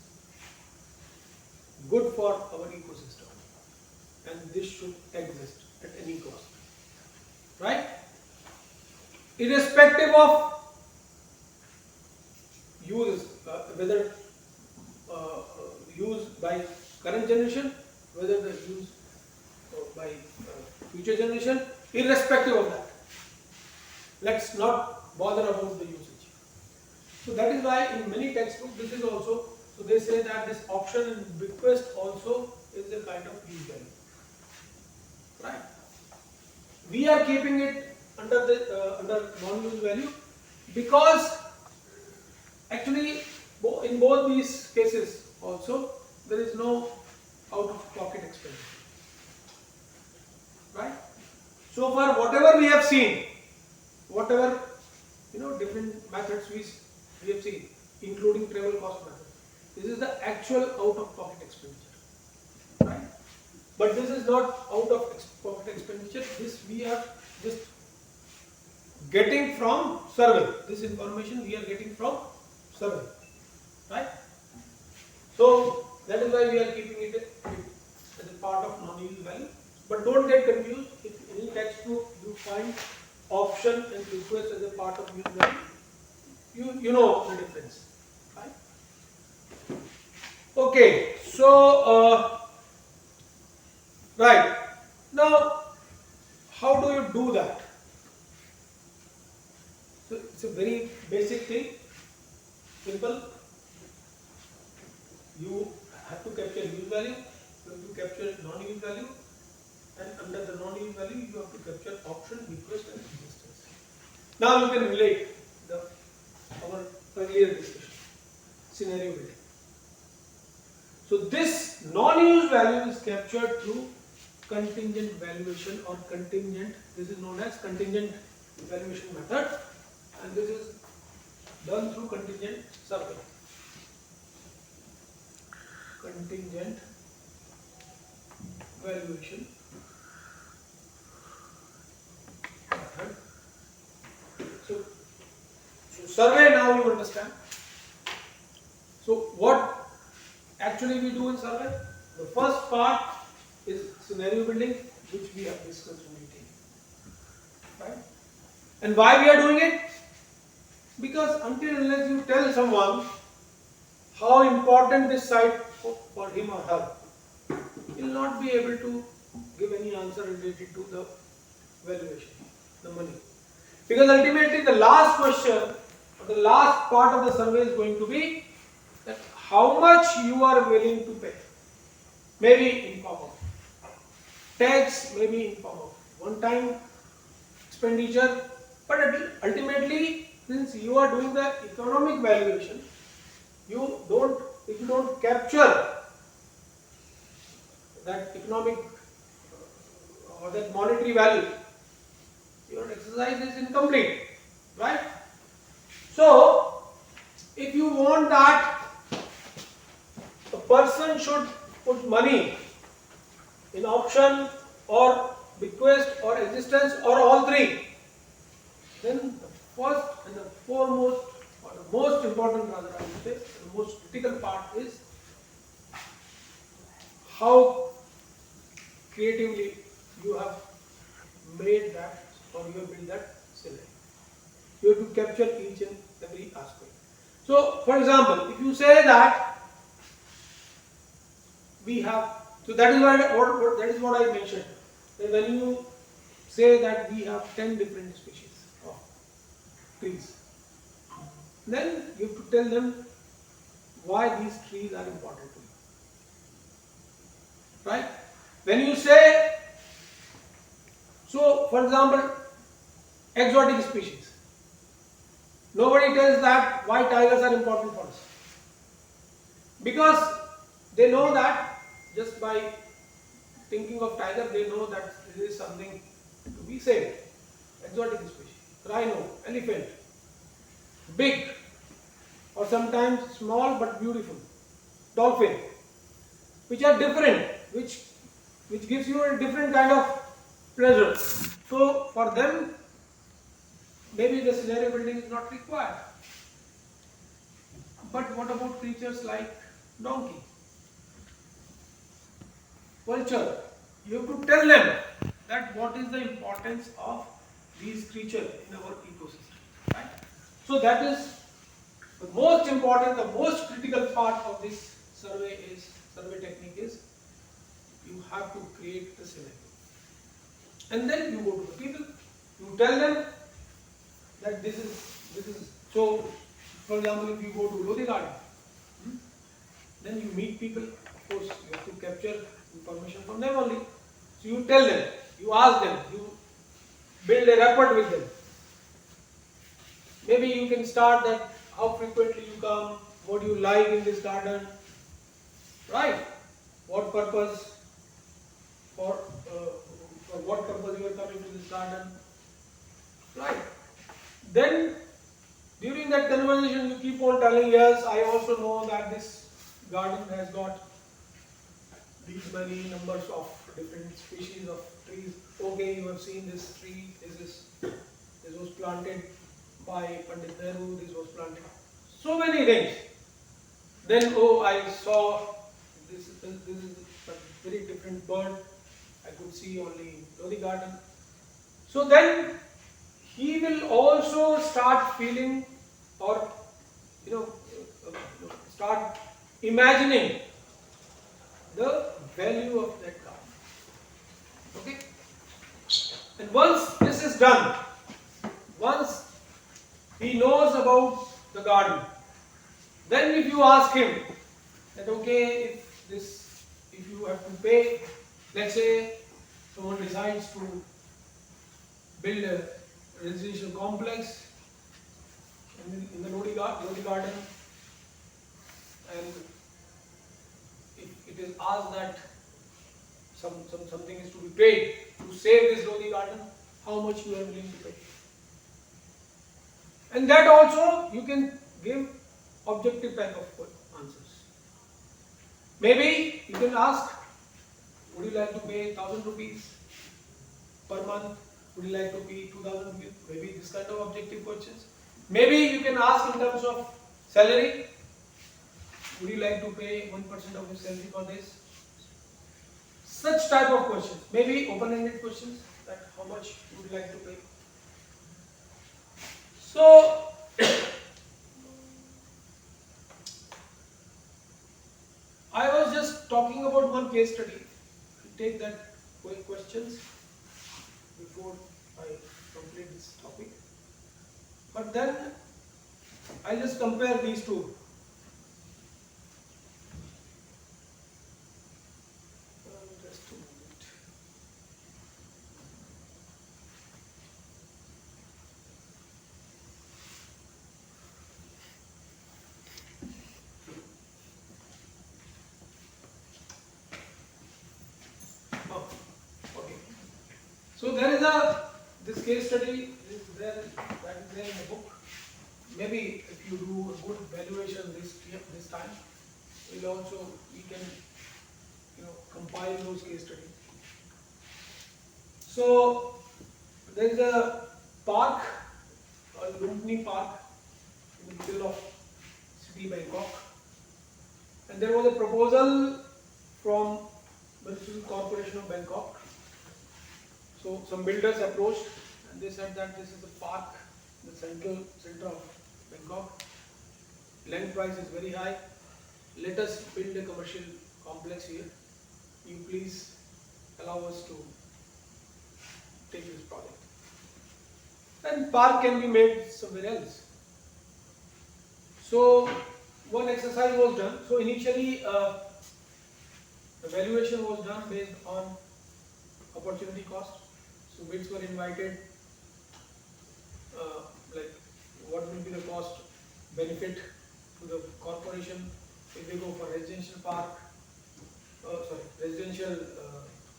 S2: good for our ecosystem. And this should exist at any cost. Right? Irrespective of use whether used by current generation, whether the used by future generation, irrespective of that. Let's not bother about the usage. So that is why in many textbooks this is also, so they say that this option and bequest also is a kind of use value. Right? We are keeping it under the under non-use value because actually in both these cases also there is no out-of-pocket expenditure. Right? So far, whatever we have seen, whatever different methods we have seen, including travel cost method, this is the actual out-of-pocket expenditure, right? But this is not out-of-pocket expenditure. This we are just getting from survey. This information we are getting from survey, right? So that is why we are keeping it as a part of non-use value. But don't get confused. If in any textbook you find option and bequest as a part of use value, you know the difference, right? Okay, so right now, how do you do that? So it's a very basic thing, simple. You have to capture use value, you have to capture non-use value, and under the non-use value you have to capture option, bequest and existence. Now you can relate our earlier discussion, scenario building. So this non-use value is captured through contingent valuation or contingent, this is known as contingent valuation method, and this is done through contingent survey. Contingent valuation method. So survey, now you understand. So what actually we do in survey? The first part is scenario building, which we have discussed in detail, right? And why we are doing it? Because until unless you tell someone how important this site for him or her, he will not be able to give any answer related to the valuation, the money. Because ultimately the last question or the last part of the survey is going to be that how much you are willing to pay. Maybe in form of tax, maybe in form of one-time expenditure, but ultimately, since you are doing the economic valuation, if you don't capture that economic or that monetary value, your exercise is incomplete, right? So, if you want that a person should put money in option or bequest or existence or all three, then the first and the foremost or the most important, rather I would say, the most critical part is how creatively you have made that or you have built that scenario. You have to capture each and every aspect. So, for example, if you say that we have, so that is what I mentioned. That when you say that we have 10 different species of trees, then you have to tell them why these trees are important to you. Right? When you say, so for example, exotic species, nobody tells that why tigers are important for us. Because they know that just by thinking of tiger, they know that this is something to be saved. Exotic species, rhino, elephant, big or sometimes small but beautiful, dolphin, which are different, which gives you a different kind of pleasure. So for them, maybe the scenario building is not required. But what about creatures like donkey, vulture? You have to tell them that what is the importance of these creatures in our ecosystem, right? So that is The most important, the most critical part of this survey technique is you have to create the scenario. And then you go to the people, you tell them that this is so. For example, if you go to Lodi Garden, then you meet people. Of course, you have to capture information from them only. So you tell them, you ask them, you build a rapport with them. Maybe you can start that how frequently you come, what do you like in this garden, right? What purpose, for what purpose you are coming to this garden, right? Then during that conversation you keep on telling, yes, I also know that this garden has got these many numbers of different species of trees. Okay, you have seen this tree, this was planted by Pandit Nehru, this was planted. So many things. Then, oh, I saw this is a very different bird. I could see only in Lodi Garden. So then he will also start feeling, or start imagining the value of that garden. Okay? And once this is done, once he knows about the garden, then if you ask him that, okay, if you have to pay, let's say someone decides to build a residential complex in the Lodi Garden, and if it is asked that something is to be paid to save this Lodi Garden, how much you are willing to pay? And that also you can give objective type of answers. Maybe you can ask, would you like to pay 1,000 rupees per month? Would you like to pay 2,000 rupees? Maybe this kind of objective questions. Maybe you can ask in terms of salary. Would you like to pay 1% of your salary for this? Such type of questions. Maybe open-ended questions, that how much would you like to pay? So I was just talking about one case study. Take that quick questions before I complete this topic. But then I'll just compare these two. Just a moment. Oh, okay. So there is this case study is there, that is there in the book. Maybe if you do a good valuation this time, we can compile those case studies. So there is a park, a Lumpini Park, in the middle of city Bangkok, and there was a proposal from Municipal Corporation of Bangkok. So some builders approached and they said that this is a park in the center of Bangkok. Land price is very high. Let us build a commercial complex here. You please allow us to take this project. And park can be made somewhere else. So one exercise was done. So initially the valuation was done based on opportunity cost. So bids were invited, like what will be the cost benefit to the corporation if they go for residential residential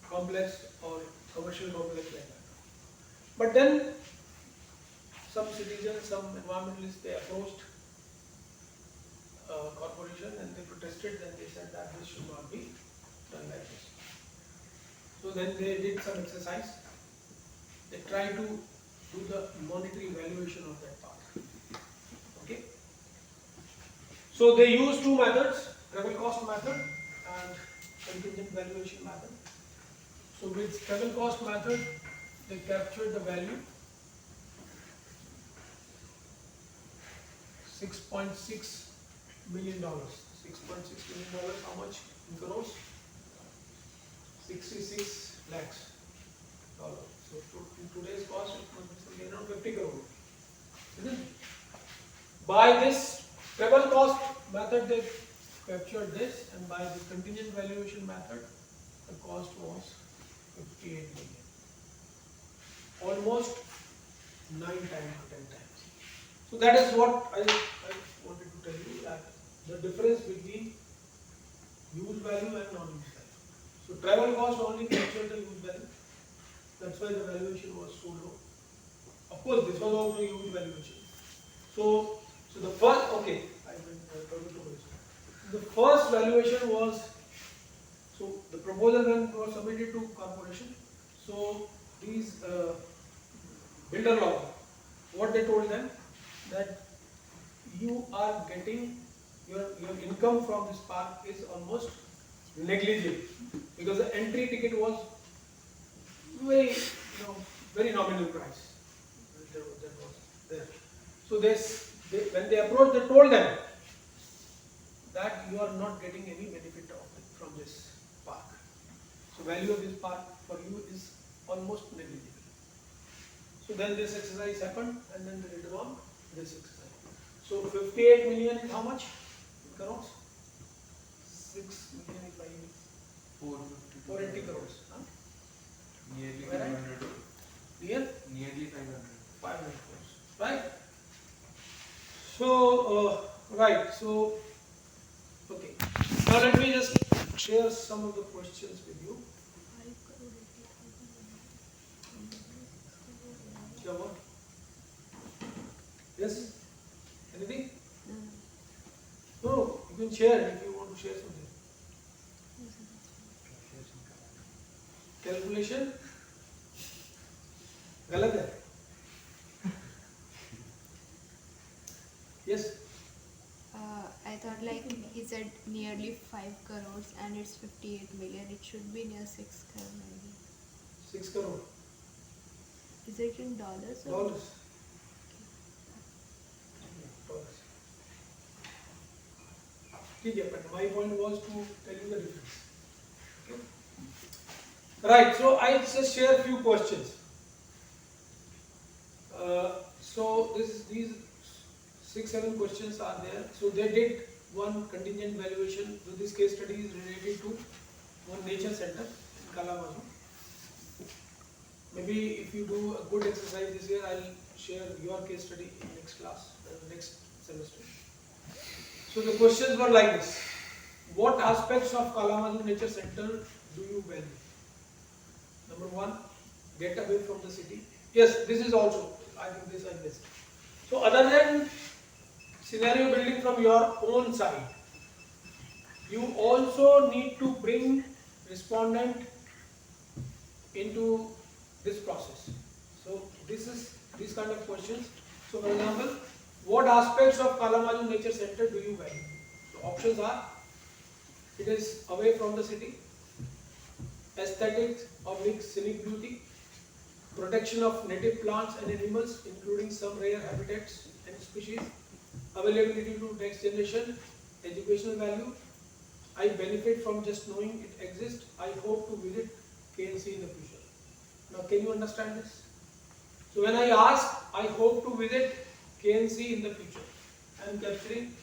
S2: complex or commercial complex like that. But then some citizens, some environmentalists, they approached corporation and they protested, and they said that this should not be done like this. So then they did some exercise. They tried to do the monetary valuation of that park. Okay. So they used two methods, travel cost method and contingent valuation method. So with travel cost method, they captured the value. $6.6 million. $6.6 million, how much in crores? 66 lakhs dollars. So in today's cost, it must be something around 50 crore. Isn't it? By this treble cost method, they captured this, and by the contingent valuation method, the cost was 58 million. Almost 9 times or 10 times. So that is what I wanted to tell you, that the difference between use value and non-use value. So travel cost only captured the use value. That's why the valuation was so low. Of course, this was also use valuation. So the first, okay, the first valuation was, so the proposal then was submitted to corporation. So these builder law, what they told them, that you are getting your income from this park is almost negligible, because the entry ticket was very, very nominal price that was there. So when they approached, they told them that you are not getting any benefit from this park. So value of this park for you is almost negligible. So then this exercise happened, and then they later on this exercise. So 58 million is how much in crores? 6 million if I use 480 crores. Huh?
S4: Nearly
S2: Right?
S4: 500.
S2: Nearly
S4: 500.
S2: 500 crores. Right? So, right. So, okay. Now let me just share some of the questions with you. Yes? Anything? No, you can share if you want to share something. Calculation? गलत है. Yes?
S3: I thought like he said nearly 5 crores and it's 58 million. It should be near 6 crore maybe.
S2: 6 crore.
S3: Is it in dollars? Or?
S2: Dollars. ठीक है, but my point was to tell you the difference. Okay? Right, so I just share a few questions. So these 6-7 questions are there. So they did one contingent valuation. So this case study is related to one nature center in Kalamazoo. Maybe if you do a good exercise this year, I'll share your case study in next class, next semester. So the questions were like this: what aspects of Kalamazoo Nature Center do you value? Number 1, get away from the city. Yes, this is also, I think this and this. So other than scenario building from your own side, you also need to bring respondent into this process. So this is these kind of questions. So for example, what aspects of Kalamazoo Nature Center do you value? So options are: it is away from the city, aesthetics / scenic beauty, protection of native plants and animals including some rare habitats and species, availability to next generation, educational value, I benefit from just knowing it exists, I hope to visit KNC in the future. Now can you understand this? So when I ask I hope to visit KNC in the future, I am capturing,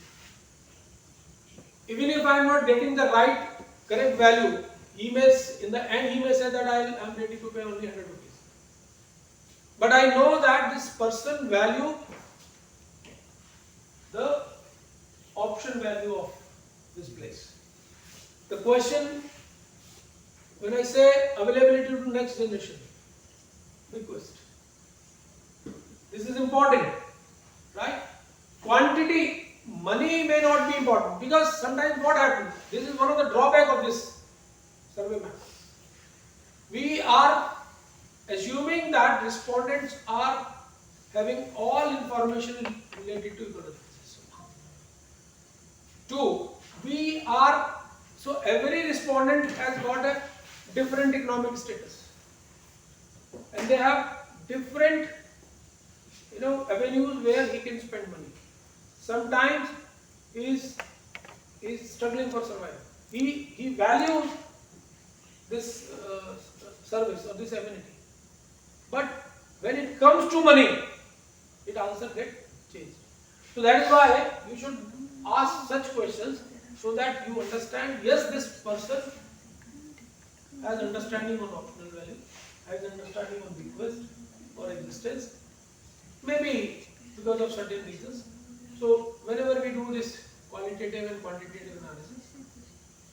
S2: even if I am not getting the correct value, he may in the end he may say that I am ready to pay only 100 rupees. But I know that this person value the option value of this place. The question, when I say availability to next generation, request. This is important, right? Quantity, money may not be important, because sometimes what happens, this is one of the drawbacks of this survey map. We are assuming that respondents are having all information related to ecological system. 2, so every respondent has got a different economic status, and they have different avenues where he can spend money. sometimes is struggling for survival. He values this service or this amenity, but when it comes to money, it answer get changed. So that is why you should ask such questions so that you understand. Yes, this person has understanding on optional value, has understanding on bequest or existence, maybe because of certain reasons. So whenever we do this qualitative and quantitative analysis,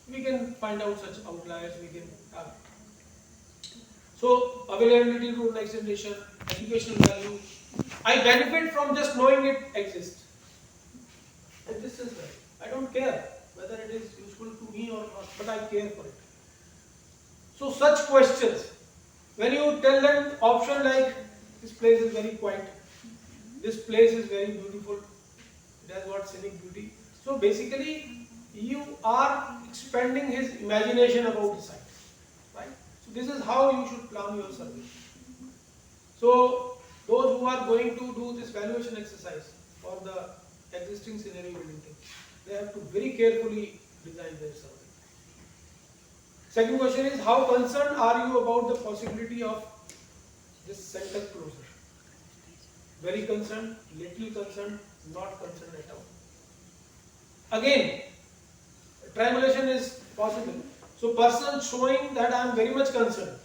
S2: we can find out such outliers. We can have. So availability to next generation, educational value. I benefit from just knowing it exists. And this is right. I don't care whether it is useful to me or not, but I care for it. So such questions, when you tell them option like this place is very quiet, this place is very beautiful, it has got scenic beauty. So basically you are expanding his imagination about the site, right? So this is how you should plan your survey. So those who are going to do this valuation exercise for the existing scenario building thing, they have to very carefully design their survey. Second question is, how concerned are you about the possibility of this center closure? Very concerned, little concerned, not concerned at all. Again, triangulation is possible. So person showing that I am very much concerned,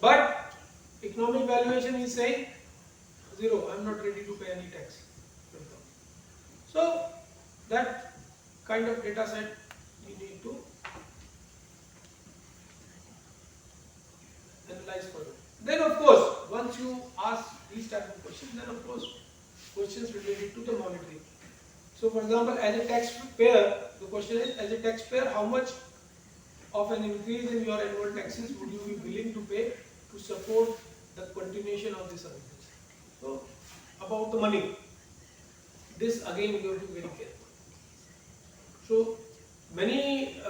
S2: but economic valuation is saying 0, I am not ready to pay any tax. So that kind of data set you need to analyze further. Then of course, once you ask these type of questions, then of course questions related to the monetary. So for example, as a taxpayer, the question is, as a taxpayer, how much of an increase in your annual taxes would you be willing to pay to support the continuation of this service? So about the money, this again you have to be very careful. So many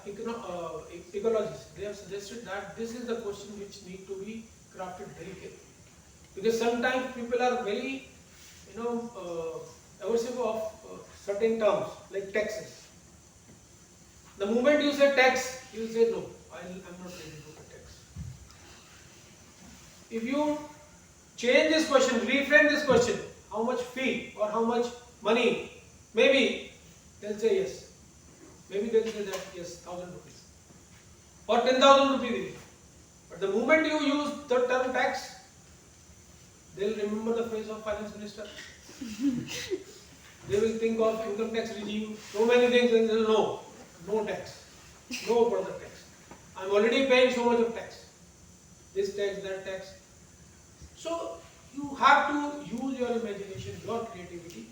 S2: ecologists, they have suggested that this is the question which need to be crafted very carefully, because sometimes people are very aversive of certain terms like taxes. The moment you say tax, you say no, I'm not ready to pay tax. If you change this question, reframe this question, how much fee or how much money, maybe they'll say yes. Maybe they'll say that yes, 1,000 rupees or 10,000 rupees. But the moment you use the term tax, they'll remember the face of finance minister. They will think of income tax regime, so many things, and they'll no tax, no further tax. I'm already paying so much of tax, this tax, that tax. So you have to use your imagination, your creativity.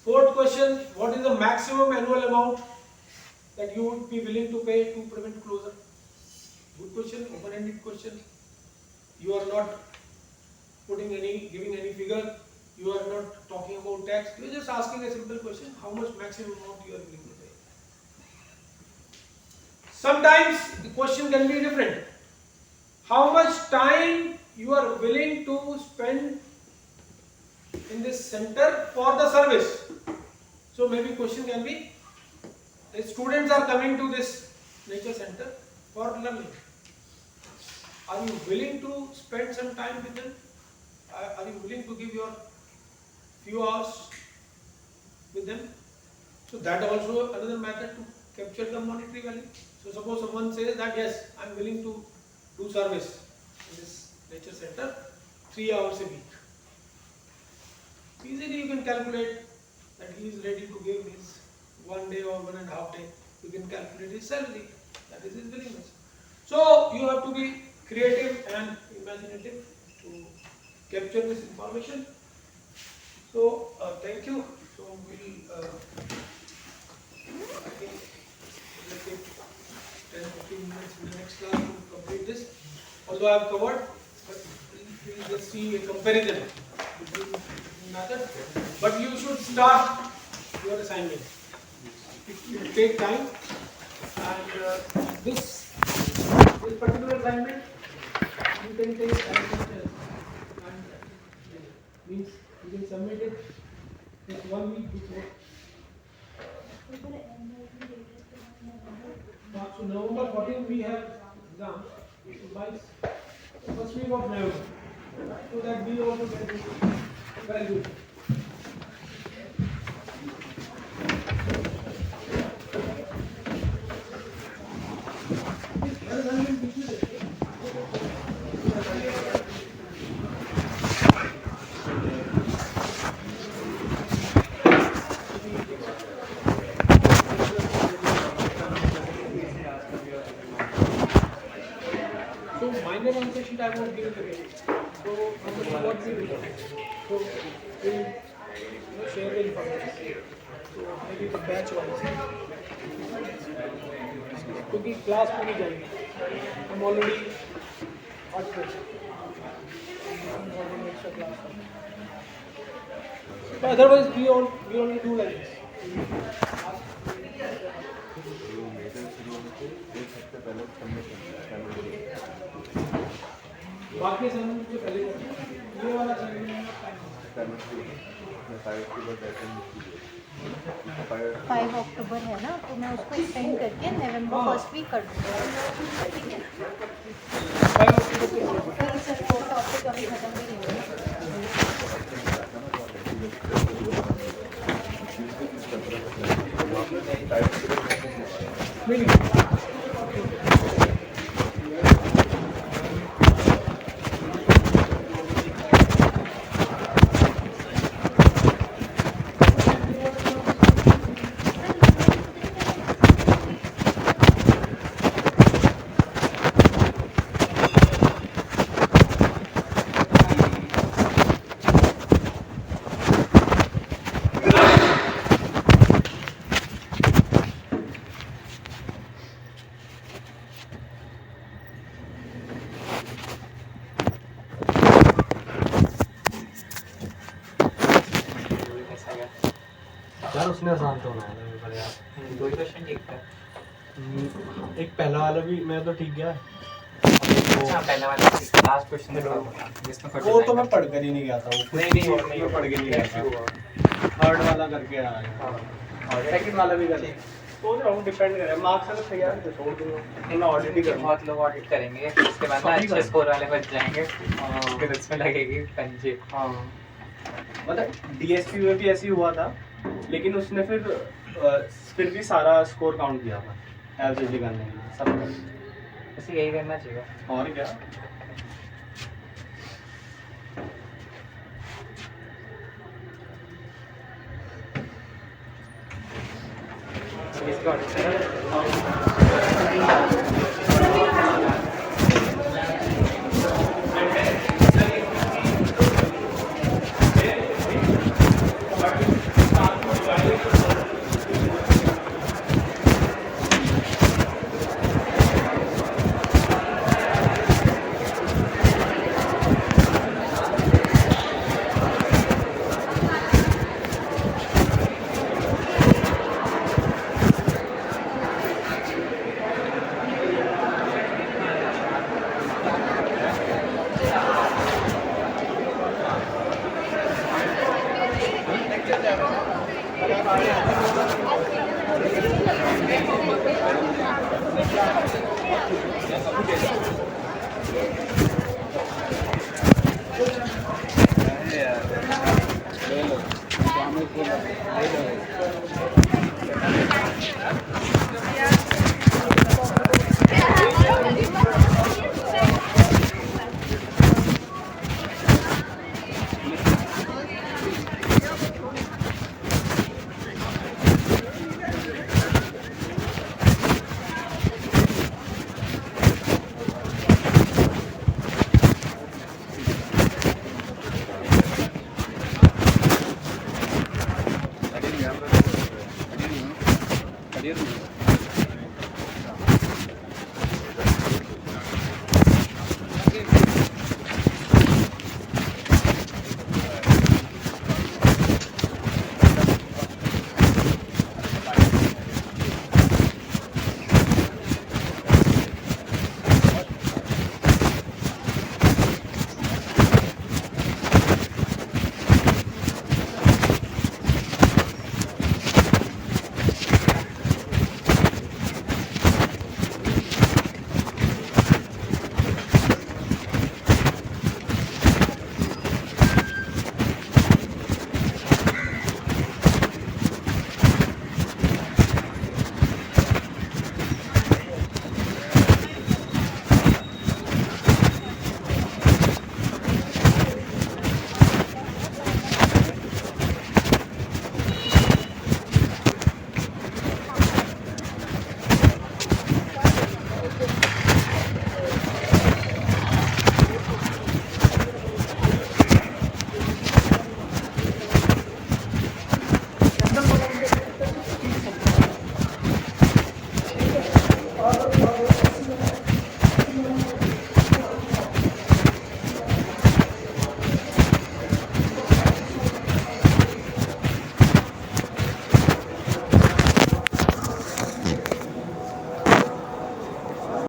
S2: Fourth question, what is the maximum annual amount that you would be willing to pay to prevent closure? Good question, open-ended question. You are not giving any figure. You are not talking about tax. You are just asking a simple question: how much maximum amount you are willing to pay? Sometimes the question can be different. How much time you are willing to spend in this center for the service? So maybe question can be: the students are coming to this nature center for learning. Are you willing to spend some time with them? Are you willing to give your few hours with them? So that also another method to capture the monetary value. So suppose someone says that yes, I am willing to do service in this nature center 3 hours a week. Easily you can calculate that he is ready to give his 1 day or 1.5 days. You can calculate his salary. That is his willingness. So you have to be creative and imaginative to capture this information. So thank you. So we'll I think we'll take 10-15 minutes in the next class to complete this. Although I have covered, but we'll just see a comparison between methods. But you should start your assignment. It will take time, and this particular assignment you can take as much as, and means you can submit it So November 14 we have exam. So by first week of November. So that we also get it. Very good. So minor answer sheet I won't give it again. So what we do? So we'll share the information. So maybe the batch wise. क्योंकि class पूरी जाएगी. I'm already hot coach. I'm already extra class. But otherwise we only do like this. बाकी assignment जो पहले ये वाला assignment
S1: 5 अक्टूबर है ना, तो मैं उसको एक्सटेंड करके नवंबर फर्स्ट वीक कर दूँगा. फिर सर वो टॉपिक अभी खत्म भी नहीं हुआ.
S6: यार उसने आसान तो बनाया था पर यार
S5: दो ही क्वेश्चन ठीक था.
S6: एक पहला वाला भी मैं तो ठीक गया.
S5: अच्छा पहला वाला लास्ट क्वेश्चन था जिसमें
S6: वो तो मैं पढ़ कर ही नहीं गया था. वो
S5: नहीं
S6: मैं पढ़ के नहीं गया था. थर्ड वाला करके आया और सेकंड वाला भी कर. तो राउंड डिपेंड करे मार्क्स अगर सही आए तो छोड़ दूंगा. मैं ऑडिट ही करूंगा.
S5: बहुत लोग ऑडिट करेंगे उसके बाद ना अच्छे स्कोर वाले बच जाएंगे. फिर उसमें लगेगी पंजे.
S6: हाँ मतलब डीएसपी में भी ऐसे ही हुआ था लेकिन उसने फिर भी सारा स्कोर काउंट किया था एवरेज निकालने के लिए सब.
S5: उसे यही करना चाहिए.
S6: और क्या
S5: इसका ऑडिट